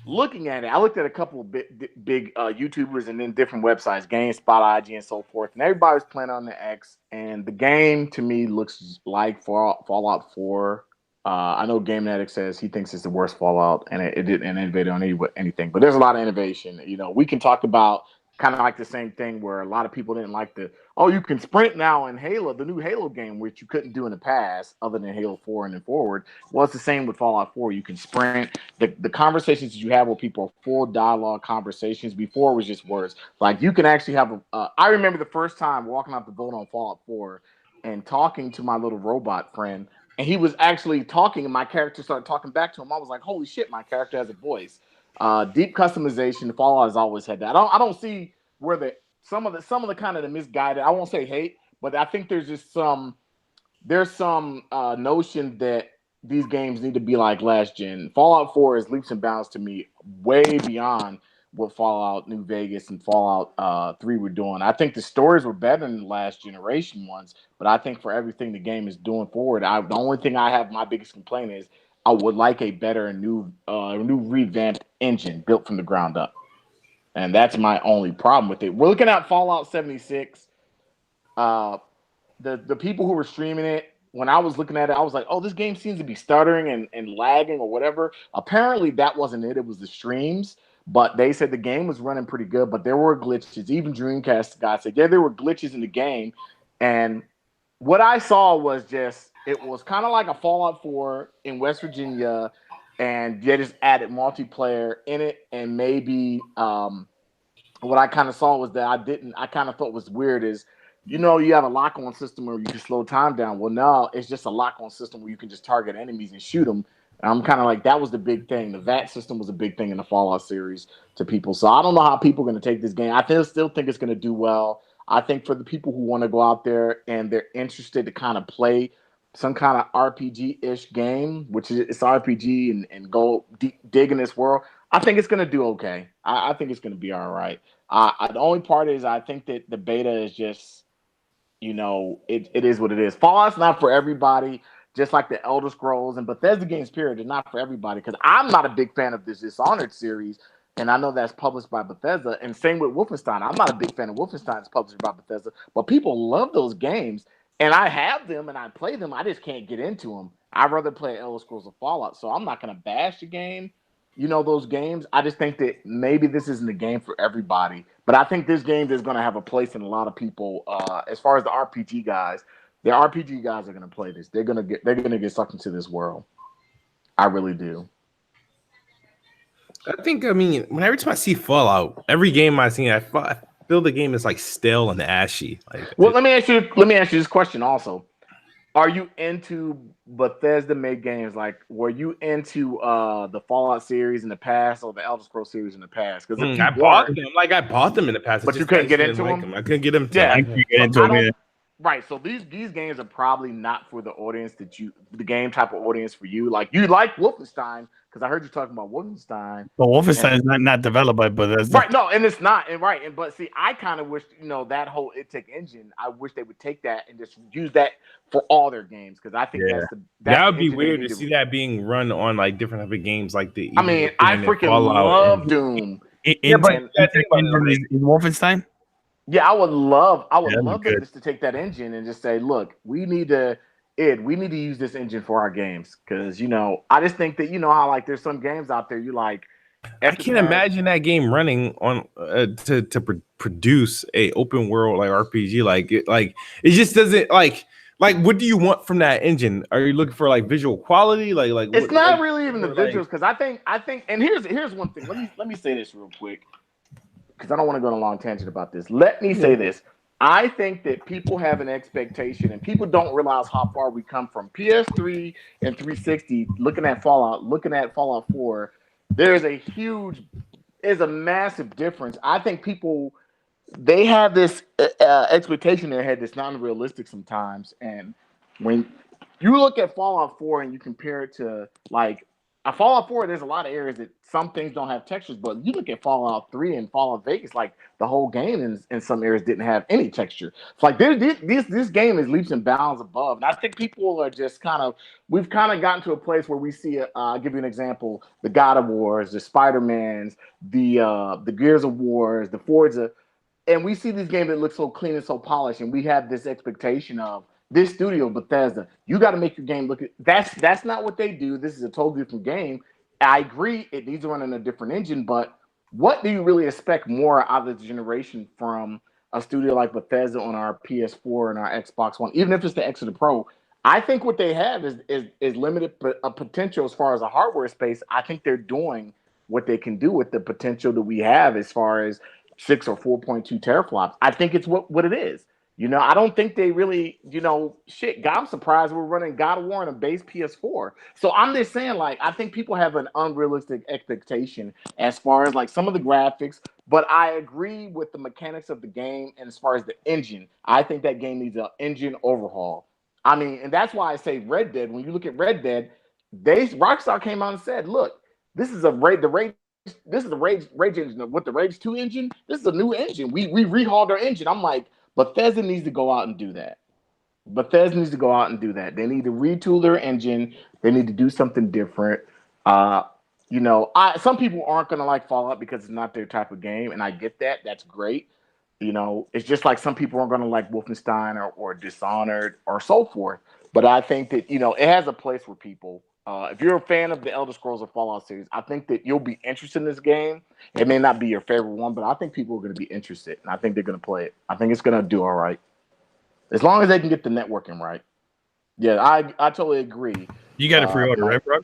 looking at it, I looked at a couple of big YouTubers and then different websites, GameSpot, IG, and so forth, and everybody was playing on the X. And the game to me looks like Fallout 4. I know Game Addict says he thinks it's the worst Fallout, and it didn't innovate on anything. But there's a lot of innovation. We can talk about kind of like the same thing where a lot of people didn't like you can sprint now in Halo, the new Halo game, which you couldn't do in the past other than Halo 4 and then forward. Well, it's the same with Fallout 4. You can sprint. The conversations that you have with people are full dialogue conversations. Before it was just words. You can actually have I remember the first time walking out the building on Fallout 4 and talking to my little robot friend, and he was actually talking, and my character started talking back to him. I was like, holy shit, my character has a voice. Deep customization. Fallout has always had that. I don't see where some of the kind of the misguided. I won't say hate, but I think there's just some notion that these games need to be like last gen. Fallout 4 is leaps and bounds to me, way beyond what Fallout New Vegas and Fallout 3 were doing. I think the stories were better than the last generation ones, but I think for everything the game is doing forward, the only thing I have, my biggest complaint is I would like a better and new revamped engine built from the ground up. And that's my only problem with it. We're looking at Fallout 76. The people who were streaming it, when I was looking at it, I was like, oh, this game seems to be stuttering and lagging or whatever. Apparently, that wasn't it. It was the streams. But they said the game was running pretty good, but there were glitches. Even Dreamcast guys said, yeah, there were glitches in the game. And what I saw was just it was kind of like a Fallout 4 in West Virginia, and they just added multiplayer in it, and maybe what I kind of saw was that I kind of thought was weird is, you have a lock-on system where you can slow time down. Well, now it's just a lock-on system where you can just target enemies and shoot them. And I'm kind of like, that was the big thing. The VAT system was a big thing in the Fallout series to people. So I don't know how people are going to take this game. Still think it's going to do well. I think for the people who want to go out there and they're interested to kind of play some kind of RPG-ish game, which is it's RPG and go dig in this world, I think it's going to do okay. I think it's going to be all right. The only part is I think that the beta is just, it is what it is. Fallout's not for everybody, just like the Elder Scrolls and Bethesda games, period. They're not for everybody because I'm not a big fan of this Dishonored series, and I know that's published by Bethesda. And same with Wolfenstein. I'm not a big fan of Wolfenstein. It's published by Bethesda, but people love those games, and I have them and I play them. I just can't get into them. I'd rather play Elder Scrolls or Fallout, so I'm not going to bash the game. Those games. I just think that maybe this isn't a game for everybody. But I think this game is going to have a place in a lot of people. As far as the RPG guys are going to play this. They're going to get sucked into this world. I really do.
Every time I see Fallout, every game I see, I feel the game is like stale and ashy.
Let me ask you this question also. Are you into Bethesda made games? Like, were you into the Fallout series in the past or the Elder Scrolls series in the past? Because
I bought them. I bought them in the past,
but you couldn't get into them.
I couldn't get them.
I couldn't get into them.
Right. So these games are probably not for the audience the game type of audience for you. Like you like Wolfenstein because I heard you talking about Wolfenstein.
But Wolfenstein is not developed by Bethesda.
Right. No, and it's not. But see, I kind of wish that whole Addict engine. I wish they would take that and just use that for all their games because I think
that would be weird to see that being run on like different type of games like the.
I freaking love Doom.
But in Wolfenstein.
Yeah, I would love them just to take that engine and just say, look, we need to use this engine for our games because I just think that how like there's some games out there you like.
I can't imagine that game running on to produce a open world like RPG it just doesn't like what do you want from that engine? Are you looking for like visual quality? Like
it's not really even the visuals because I think and here's one thing. Let me say this real quick. Because I don't want to go on a long tangent about this. Let me say this. I think that people have an expectation and people don't realize how far we come from PS3 and 360 looking at Fallout 4. There's a massive difference. I think people, they have this expectation in their head that's not realistic sometimes. And when you look at Fallout 4 and you compare it to like Fallout 4, there's a lot of areas that some things don't have textures, but you look at Fallout 3 and Fallout Vegas, like the whole game in some areas didn't have any texture. It's like this game is leaps and bounds above. And I think people are just we've kind of gotten to a place where we see, I'll give you an example, the God of Wars, the Spider-Mans, the Gears of Wars, the Forza, and we see these games that look so clean and so polished, and we have this expectation of, this studio, Bethesda, you got to make your game look. That's not what they do. This is a totally different game. I agree, it needs to run in a different engine, but what do you really expect more out of this generation from a studio like Bethesda on our PS4 and our Xbox One, even if it's the X or the Pro? I think what they have is limited potential as far as a hardware space. I think they're doing what they can do with the potential that we have as far as 6 or 4.2 teraflops. I think it's what it is. I don't think they really, God, I'm surprised we're running God of War on a base PS4. So I'm just saying, like, I think people have an unrealistic expectation as far as like some of the graphics, but I agree with the mechanics of the game. And as far as the engine, I think that game needs an engine overhaul. And that's why I say Red Dead. When you look at Red Dead, Rockstar came out and said, look, this is the Rage engine with the Rage 2 engine. This is a new engine. We rehauled our engine. I'm like, Bethesda needs to go out and do that. They need to retool their engine. They need to do something different. Some people aren't going to like Fallout because it's not their type of game, and I get that. That's great. It's just like some people aren't going to like Wolfenstein or Dishonored or so forth. But I think that, it has a place for people. If you're a fan of the Elder Scrolls or Fallout series, I think that you'll be interested in this game. It may not be your favorite one, but I think people are going to be interested, and I think they're going to play it. I think it's going to do all right. As long as they can get the networking right. Yeah, I totally agree.
You got a pre-order, right, bro?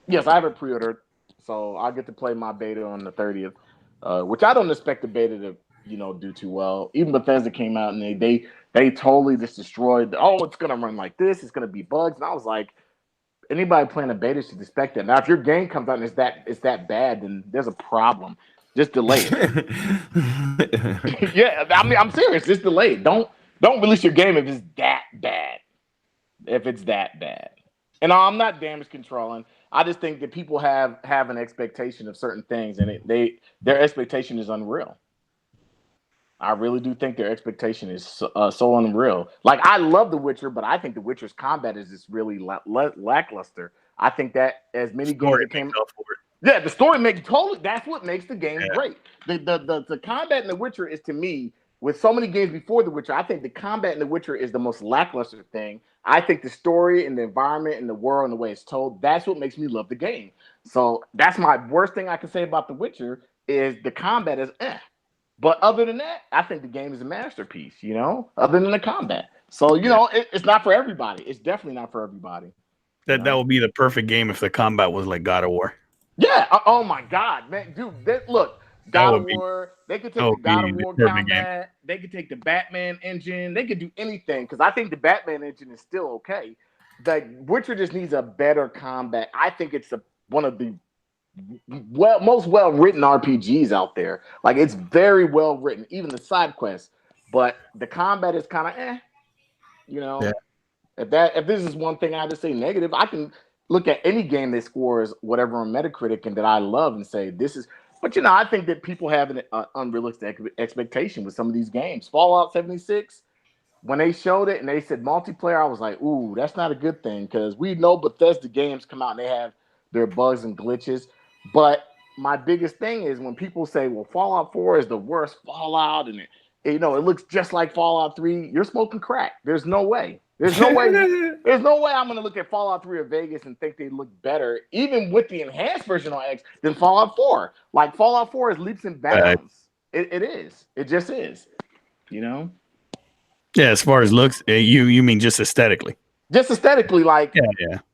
Yes, I have it pre-ordered, so I get to play my beta on the 30th, which I don't expect the beta to do too well. Even Bethesda came out and they totally just destroyed. Oh, it's gonna run like this. It's gonna be bugs, and I was like, anybody playing a beta should expect that. Now, if your game comes out and it's that bad, then there's a problem. Just delay it. Yeah, I mean, I'm serious. Just delay it. Don't release your game if it's that bad. If it's that bad. And I'm not damage controlling. I just think that people have an expectation of certain things, and their expectation is unreal. I really do think their expectation is so unreal. Like, I love The Witcher, but I think The Witcher's combat is just really lackluster. I think that as many games that came up for it. Yeah, the story that's what makes the game great. The combat in The Witcher is, to me, with so many games before The Witcher, I think the combat in The Witcher is the most lackluster thing. I think the story and the environment and the world and the way it's told, that's what makes me love the game. So that's my worst thing I can say about The Witcher is the combat is But other than that, I think the game is a masterpiece, other than the combat. So, it's not for everybody. It's definitely not for everybody.
That would be the perfect game if the combat was like God of War.
Yeah. Oh, my God, man. Dude, look. God of War, they could take the God of War combat. They could take the Batman engine. They could do anything because I think the Batman engine is still okay. The Witcher just needs a better combat. I think it's one of the most well-written RPGs out there. Like, it's very well written, even the side quests. But the combat is kind of Yeah. If this is one thing I have to say negative, I can look at any game that scores whatever on Metacritic and that I love and say this is. But I think that people have an unrealistic expectation with some of these games. Fallout 76, when they showed it and they said multiplayer, I was like, ooh, that's not a good thing because we know Bethesda games come out and they have their bugs and glitches. But my biggest thing is when people say, well, Fallout 4 is the worst Fallout and it looks just like Fallout 3, you're smoking crack. There's no way. There's no way I'm going to look at Fallout 3 or Vegas and think they look better, even with the enhanced version on X, than Fallout 4. Like, Fallout 4 is leaps and bounds. It is. It just is.
Yeah, as far as looks, you mean just aesthetically?
Just aesthetically, like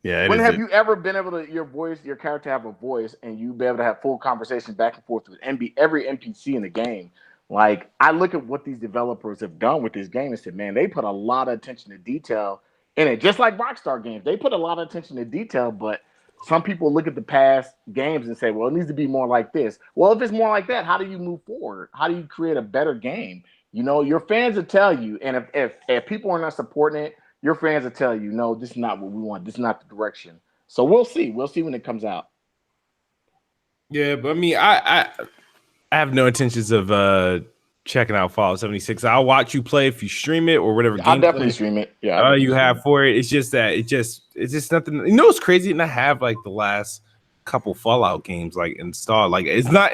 yeah.
When have you ever been able to your character have a voice and you be able to have full conversation back and forth with every NPC in the game? Like, I look at what these developers have done with this game and said, man, they put a lot of attention to detail in it. Just like Rockstar games, they put a lot of attention to detail. But some people look at the past games and say, well, it needs to be more like this. Well, if it's more like that, how do you move forward? How do you create a better game? Your fans will tell you, and if people are not supporting it, your fans will tell you, no, this is not what we want. This is not the direction. So we'll see. We'll see when it comes out.
Yeah, but I mean, I have no intentions of checking out Fallout 76. I'll watch you play if you stream it or whatever.
I'll definitely stream it. Yeah,
you have for it. It's just that it's just nothing. It's crazy, and I have like the last couple Fallout games like installed. Like, it's not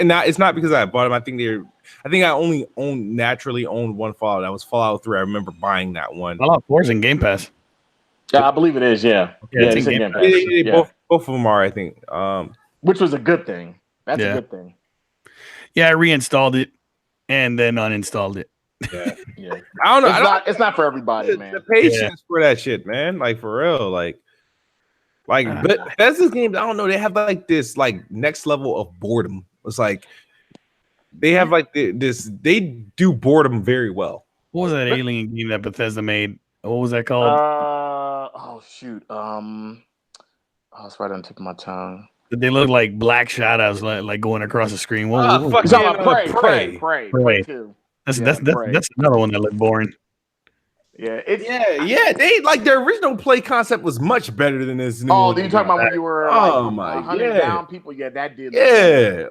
because I bought them. I think I only naturally owned one Fallout. That was Fallout 3. I remember buying that one.
Fallout 4 is in Game Pass.
Yeah, I believe it is. Yeah,
it's in Game Pass.
Yeah. Both of them are, I think.
Which was a good thing. That's a good thing.
Yeah, I reinstalled it and then uninstalled it.
Yeah.
I don't know.
It's not for everybody, man.
The patience for that shit, man. Like, for real. But Bethesda's games, I don't know. They have like this like next level of boredom. It's like they have like this. They do boredom very well.
What was that alien game that Bethesda made? What was that called?
Oh shoot. It's right on the tip of my tongue.
They look like black shadows, like going across the screen.
Prey too.
That's another one that looked boring.
Yeah,
They like their original play concept was much better than this.
Then you talking about when you were hunting down people? Yeah, that did.
Has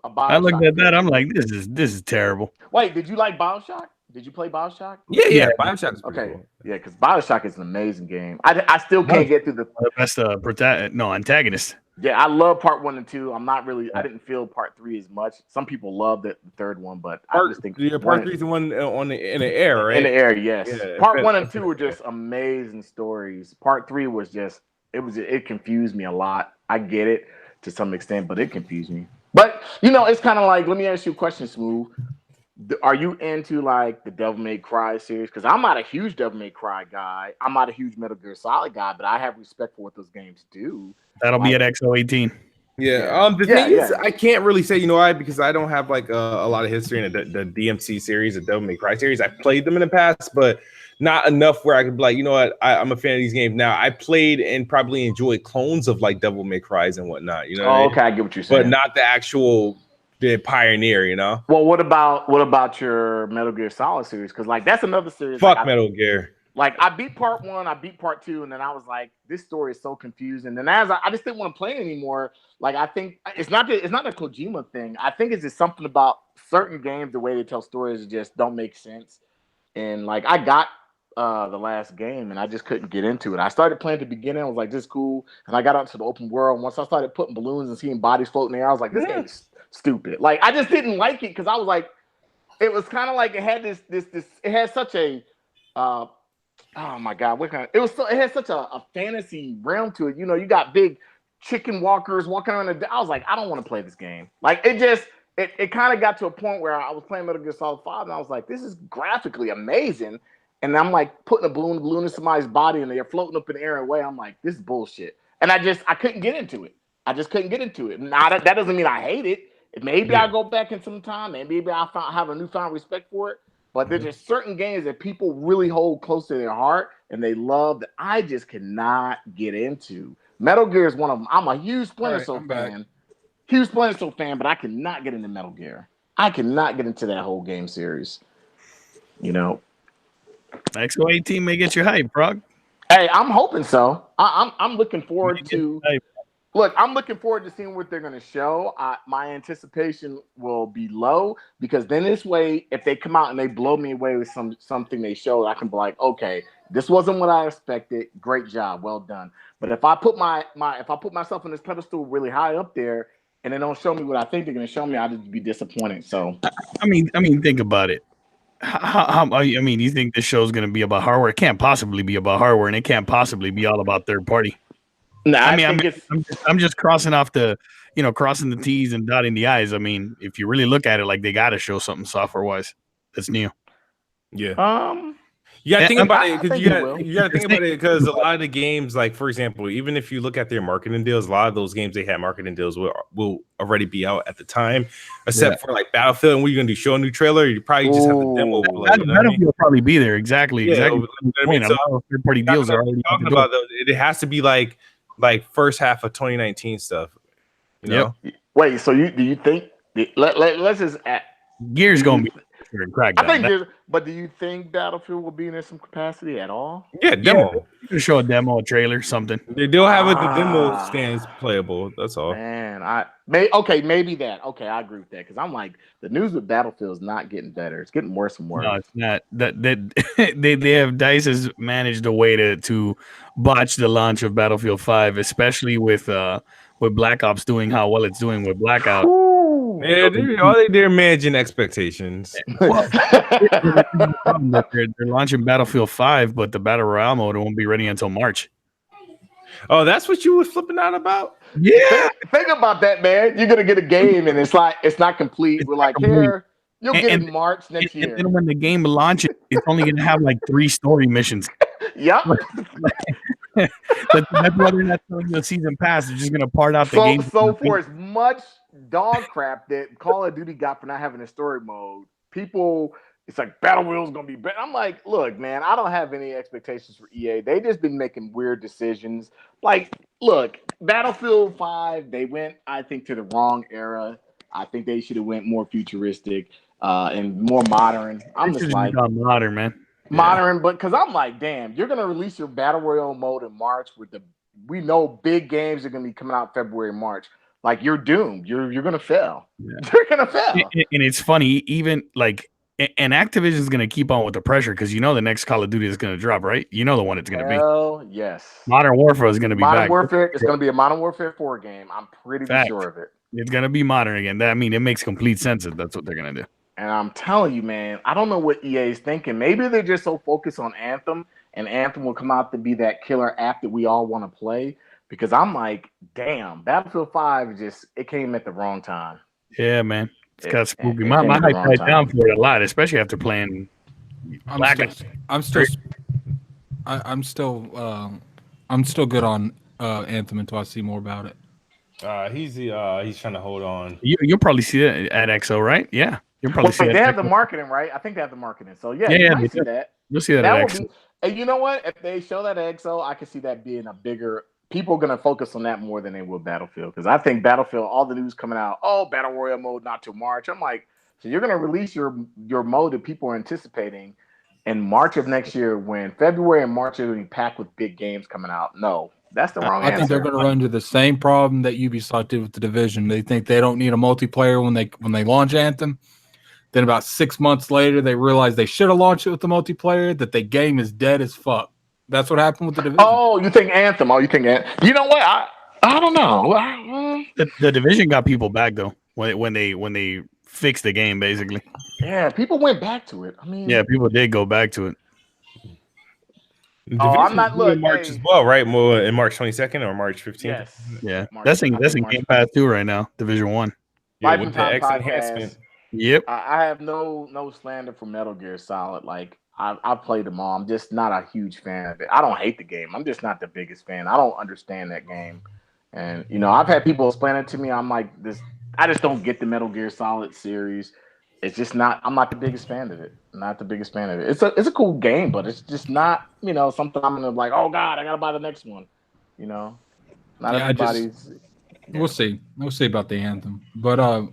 I looked at that. I'm like, this is terrible.
Wait, did you like BioShock? Did you play BioShock?
Yeah. BioShock is
okay.
Cool.
Yeah, because BioShock is an amazing game. I still can't get through the
best antagonist.
Yeah, I love part 1 and 2. I didn't feel part 3 as much. Some people loved the third one, but I just think
part 3 is the one in the air, right?
In the air, yes. Yeah, part 1 and 2 were just amazing stories. Part 3 was just it confused me a lot. I get it to some extent, but it confused me. But it's kind of like, let me ask you a question, Smooth. Are you into like the Devil May Cry series? Because I'm not a huge Devil May Cry guy. I'm not a huge Metal Gear Solid guy, but I have respect for what those games do.
That'll be
Like,
at XO18.
Yeah. The thing is, I can't really say, you know why, because I don't have like a lot of history in the DMC series, the Devil May Cry series. I played them in the past, but not enough where I could be like, you know what, I'm a fan of these games now. I played and probably enjoyed clones of like Devil May Cries and whatnot. You know?
Oh, okay, I get what you're saying.
But not the actual pioneer. You know.
Well, what about your Metal Gear Solid series? Because like that's another series.
Fuck
like,
Metal Gear.
Like I beat part 1, I beat part 2, and then I was like, this story is so confusing. And as I just didn't want to play it anymore. Like I think it's not a Kojima thing. I think it's just something about certain games, the way they tell stories just don't make sense. And like I got the last game and I just couldn't get into it. I started playing at the beginning, I was like, this is cool. And I got out to the open world. Once I started putting balloons and seeing bodies floating there, I was like, this game is stupid. Like I just didn't like it because I was like, it was kind of like it had this it had such a oh my god, it had such a fantasy realm to it. You know, you got big chicken walkers walking around. I was like, I don't want to play this game. Like it kind of got to a point where I was playing Metal Gear Solid 5 and I was like, this is graphically amazing. And I'm like putting a balloon in somebody's body and they're floating up in the air and away. I'm like, this is bullshit. And I couldn't get into it. I just couldn't get into it. Now that doesn't mean I hate it. Maybe I'll go back in some time and maybe I'll have a newfound respect for it. But there's just certain games that people really hold close to their heart and they love that I just cannot get into. Metal Gear is one of them. I'm a huge Splinter Cell fan. Huge Splinter Cell fan, but I cannot get into Metal Gear. I cannot get into that whole game series. You know.
XO18 may get you hype, bro.
Hey, I'm hoping so. I'm looking forward to. Look, I'm looking forward to seeing what they're going to show. My anticipation will be low because then this way, if they come out and they blow me away with something they showed, I can be like, okay, this wasn't what I expected. Great job, well done. But if I put myself on this pedestal really high up there and they don't show me what I think they're going to show me, I'll just be disappointed. So,
I mean, think about it. You think this show is going to be about hardware? It can't possibly be about hardware, and it can't possibly be all about third party.
No,
I'm just crossing off crossing the T's and dotting the I's. I mean, if you really look at it, like they got to show something software wise that's new.
Yeah. You got to think about it because you got to think about it because a lot of the games, like for example, even if you look at their marketing deals, a lot of those games they had marketing deals will already be out at the time, except for like Battlefield. And what you're gonna do? Show a new trailer? You probably just have the demo.
Battlefield will probably be there. Exactly.
So,
third party deals are already
talking about those. It has to be like first half of 2019 stuff. You know?
Wait. So do you think? Let's just.
Gears gonna be Crackdown.
I think, but do you think Battlefield will be in some capacity at all?
Yeah, demo.
You show a demo, a trailer, something.
They do have the demo stands playable. That's all.
Man, maybe that. Okay, I agree with that because I'm like the news with Battlefield is not getting better; it's getting worse and worse.
No, it's not. They have DICE has managed a way to botch the launch of Battlefield 5, especially with Black Ops doing how well it's doing with Blackout.
Yeah, they're managing expectations.
Well, they're launching Battlefield 5, but the Battle Royale mode won't be ready until March.
Oh, that's what you were flipping out about?
Yeah.
Think about that, man. You're gonna get a game and it's not complete. We're like, here, you'll get it in March next year.
And then when the game launches, it's only gonna have like 3 story missions.
Yep.
That's why they're not telling you a season pass. They're just gonna part out the game.
So for as much dog crap that Call of Duty got for not having a story mode, it's like Battle Royale's gonna be better. I'm like, look, man, I don't have any expectations for EA. They just been making weird decisions. Like, look, Battlefield 5, they went, I think, to the wrong era. I think they should have went more futuristic and more modern. I'm just like
modern, man.
Modern, but because I'm like, damn, you're gonna release your Battle Royale mode in March we know big games are gonna be coming out February, March. Like you're doomed. You're gonna fail. Yeah. You're gonna fail.
And it's funny, even like, and Activision is gonna keep on with the pressure because the next Call of Duty is gonna drop, right? You know the one it's gonna be.
Oh yes.
Modern Warfare is gonna be
Modern
back.
Warfare. It's gonna be a Modern Warfare 4 game. I'm pretty sure of it.
It's gonna be modern again. It makes complete sense that that's what they're gonna do.
And I'm telling you, man, I don't know what EA is thinking. Maybe they're just so focused on Anthem, and Anthem will come out to be that killer app that we all want to play. Because I'm like, damn, Battlefield 5 it came at the wrong time.
Yeah, man. It's got spooky.
It
My
came at the
hype
wrong
died
time.
down for it a lot, especially after playing.
I'm still good on Anthem until I see more about it.
He's trying to hold on.
You'll probably see it at XO, right? Yeah, you'll probably see
Wait,
it.
they have the marketing, right? I think they have the marketing. So yeah,
Yeah,
you
yeah,
might see that.
You'll see that
That
at
would
XO.
be, and you know what? If they show that at XO, I can see that being a bigger. People are gonna focus on that more than they will Battlefield, because I think Battlefield, all the news coming out, Battle Royale mode not till March. I'm like, so you're gonna release your mode that people are anticipating in March of next year, when February and March are gonna be packed with big games coming out? No, that's the wrong
I
answer.
think they're going to run into the same problem that Ubisoft did with the Division. They think they don't need a multiplayer when they launch Anthem. Then about 6 months later, they realize they should have launched it with the multiplayer. That the game is dead as fuck. That's what happened with the Division.
Oh, you think Anthem? Oh, you think Anthem? You know what? I don't know.
The Division got people back though when they fixed the game basically.
Yeah, people went back to it. I mean,
Yeah, people did go back to it.
I'm not
in March as well, right? More in March 22nd or March 15th.
Yes.
Yeah,
March,
that's in
March
Game Pass too right now. Division 1.
Yeah,
Life
with
and
the
Time
X
podcast.
enhancement.
Yep.
I have no slander for Metal Gear Solid. Like I've played them all. I'm just not a huge fan of it. I don't hate the game. I'm just not the biggest fan. I don't understand that game. And I've had people explain it to me. I'm like, this. I just don't get the Metal Gear Solid series. It's just not. I'm not the biggest fan of it. Not the biggest fan of it. It's a cool game, but it's just not. Something I'm gonna like. Oh God, I gotta buy the next one. Not everybody's.
We'll see. We'll see about the Anthem. But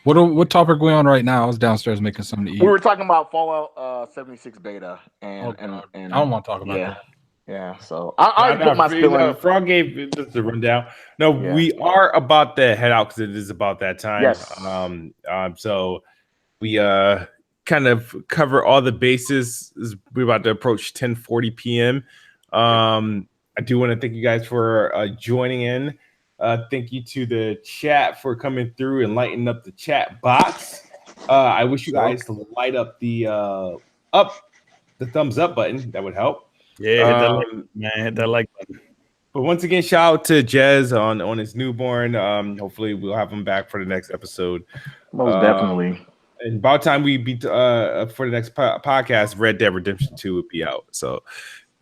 what topic are we on right now? I was downstairs making something to eat.
We were talking about Fallout 76 beta, and
I don't want to talk about that.
Yeah, so I put my spill in.
Frog gave just a rundown. No, we are about to head out because it is about that time.
Yes.
So we kind of cover all the bases. We're about to approach 10:40 p.m. I do want to thank you guys for joining in. Thank you to the chat for coming through and lighting up the chat box. I wish you guys to light up the thumbs up button. That would help.
Yeah, hit that like, man. Hit that like button.
But once again, shout out to Jez on his newborn. Hopefully, we'll have him back for the next episode.
Most definitely.
And about time we beat for the next podcast, Red Dead Redemption 2 would be out. So,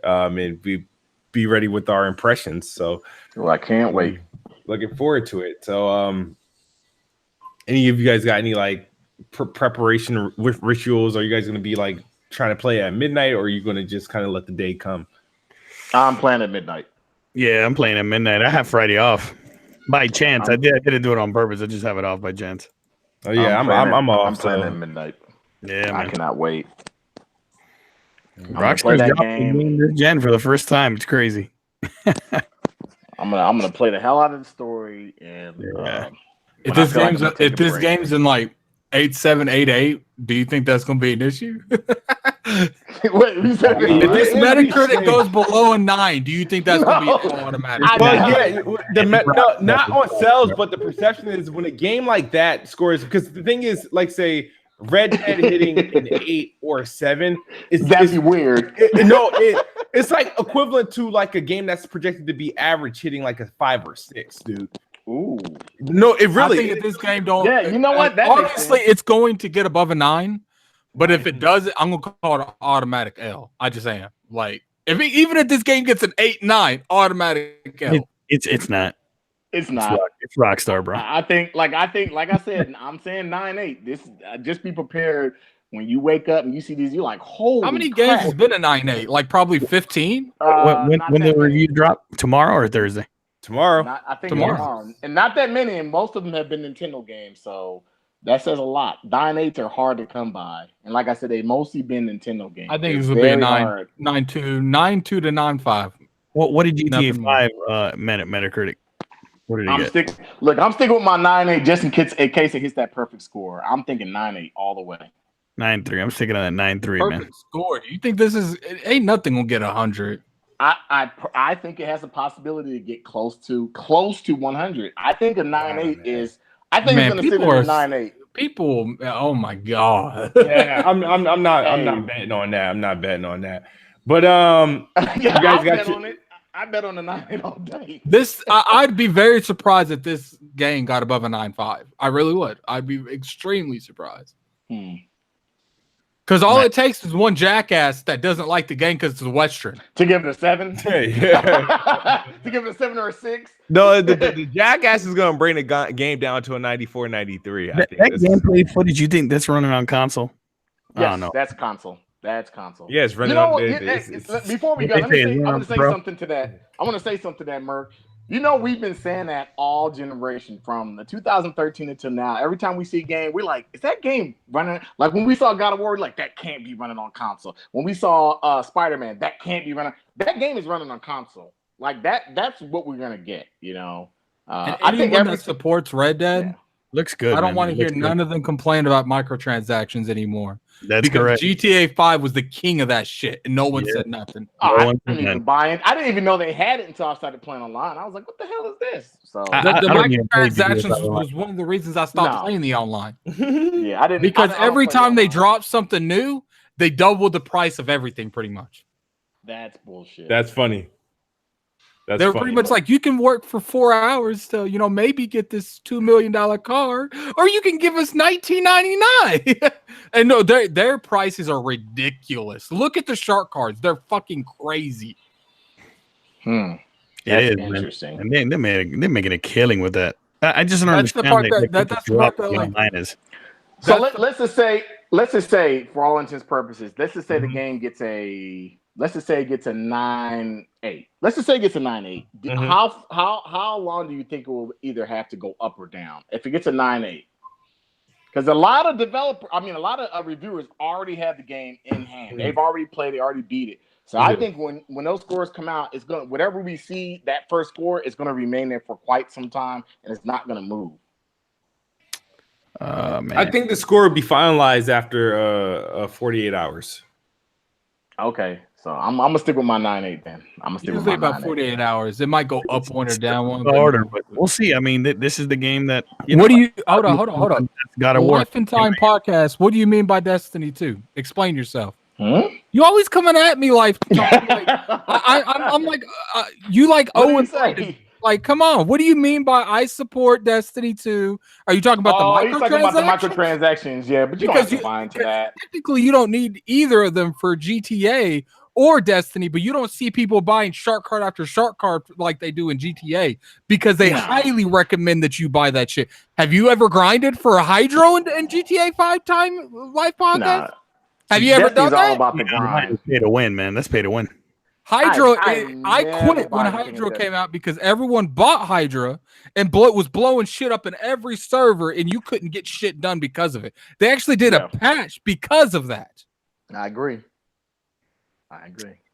and we be ready with our impressions. So,
well, I can't wait.
Looking forward to it. So, any of you guys got any like preparation with rituals? Are you guys going to be like trying to play at midnight, or are you going to just kind of let the day come?
I'm playing at midnight.
Yeah, I'm playing at midnight. I have Friday off by chance. I didn't do it on purpose. I just have it off by chance.
Oh yeah, I'm off.
I'm playing at midnight.
Yeah, man.
I cannot wait.
Rockstar's dropping this gen for the first time. It's crazy.
I'm gonna play the hell out of the story, and
if this game's in like 8.7, 8.8, do you think that's gonna be an issue?
Wait, if
this Metacritic goes below a 9, do you think that's gonna be automatic?
But not on sales, but the perception is when a game like that scores, because the thing is, like say Red Dead hitting an 8 or a 7
that'd be weird.
It's like equivalent to like a game that's projected to be average hitting like a 5 or 6, dude.
Ooh.
No, it really.
I think if this game don't.
Yeah, you know what? That
obviously, it's going to get above a 9, but if it does it, I'm gonna call it an automatic L. I just am. Like, even if this game gets an 8, 9, automatic L.
It's not.
It's not.
It's Rockstar, bro.
I think, like I said, I'm saying 9.8. This just be prepared. When you wake up and you see these, you're like, holy
How many
crap.
games has been a 9.8? Like probably 15.
When the review drop, tomorrow or Thursday?
Tomorrow.
I think tomorrow. And not that many, and most of them have been Nintendo games, so that says a lot. 9.8s are hard to come by, and like I said, they've mostly been Nintendo games.
I think it's gonna be a 9.2 to 9.5.
What did GTA 5 Metacritic? What did he get?
I'm sticking with my 9.8 just in case it hits that perfect score. I'm thinking 9.8 all the way.
9.3. I'm sticking on that 9.3, man.
Perfect score. Do you think this is? It ain't nothing gonna get 100.
I think it has a possibility to get close to 100. I think a 9.8 is. I think it's gonna sit at 9.8.
People, oh my god.
Yeah, I'm not betting on that. I'm not betting on that. But you guys got
I bet on the 9 all day.
I'd be very surprised if this game got above a 9.5. I really would. I'd be extremely surprised. Because all it takes is one jackass that doesn't like the game because it's Western
to give it a 7.
Yeah.
To give it a 7 or a 6.
No, the jackass is gonna bring the game down to a 94, 93. I think
that gameplay footage, you think that's running on console?
Yes,
I don't know.
That's console. That's console.
Yeah, it's running
before we go, let me say, I want to say something to that. I want to say something to that, Merc. You know, we've been saying that all generation from the 2013 until now. Every time we see a game, we're like, is that game running? Like when we saw God of War, we're like, that can't be running on console. When we saw Spider-Man, that can't be running. That game is running on console. Like that's what we're gonna get, you know.
I think everyone that supports Red Dead
looks good.
I don't want to hear none of them complain about microtransactions anymore.
That's
because
correct.
GTA 5 was the king of that shit, and no one said nothing.
I didn't even buy it. I didn't even know they had it until I started playing online. I was like, "What the hell is this?" So
the microtransactions was one of the reasons I stopped playing the online.
Yeah, I didn't
because every time they dropped something new, they doubled the price of everything, pretty much.
That's bullshit.
That's funny.
They're pretty much like, you can work for 4 hours to, you know, maybe get this $2 million car, or you can give us $19.99. And no, their prices are ridiculous. Look at the shark cards; they're fucking crazy.
It is interesting, man. And they're making a killing with that. I just don't understand.
That's the part that online is. So let's just say, for all intents and purposes, let's just say the game gets a. Let's just say it gets a 9.8. Let's just say it gets a 9.8. How long do you think it will either have to go up or down if it gets a 9.8? Because a lot of reviewers already have the game in hand. They've already played. They already beat it. So I think when those scores come out, it's gonna whatever we see that first score is gonna remain there for quite some time, and it's not gonna move.
Man. I think the score will be finalized after 48 hours.
Okay. So I'm gonna stick with my 9.8 then. I'm gonna stick with my
about 48 hours. It might go up one or down one.
But we'll see. I mean, this is the game that.
What do you? Hold on.
Got a
Life and Time podcast. What do you mean by Destiny 2? Explain yourself. You always coming at me like I'm like you like Owen. Like, come on. What do you mean by I support Destiny 2? Are you talking about the microtransactions?
He's talking about the microtransactions, yeah. But you don't have to buy into that.
Technically, you don't need either of them for GTA or Destiny, but you don't see people buying shark card after shark card like they do in GTA because they highly recommend that you buy that shit. Have you ever grinded for a Hydro in GTA 5 time live podcast?
Nah.
Have you ever done that?
All about the grind.
Pay to win, man. Let's pay to win.
Hydra, I quit when Hydra came out because everyone bought Hydra and was blowing shit up in every server, and you couldn't get shit done because of it. They actually did a patch because of that.
I agree,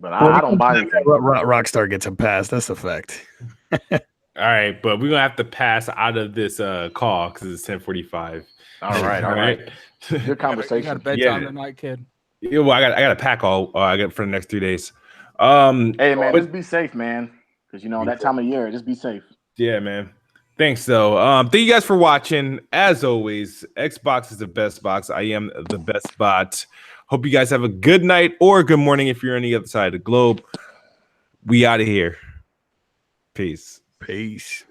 but I don't buy anything.
Rockstar gets a pass. That's a fact.
All right, but we're gonna have to pass out of this call because it's 10:45.
All right. Good conversation.
You got a bedtime tonight, kid.
Yeah, well, I got a pack all I got for the next 3 days.
Hey man, just be safe, man. Because you know that time of year, just be safe.
Yeah, man. Thanks, though. Thank you guys for watching. As always, Xbox is the best box. I am the best bot. Hope you guys have a good night or a good morning if you're on the other side of the globe. We out of here. Peace.
Peace.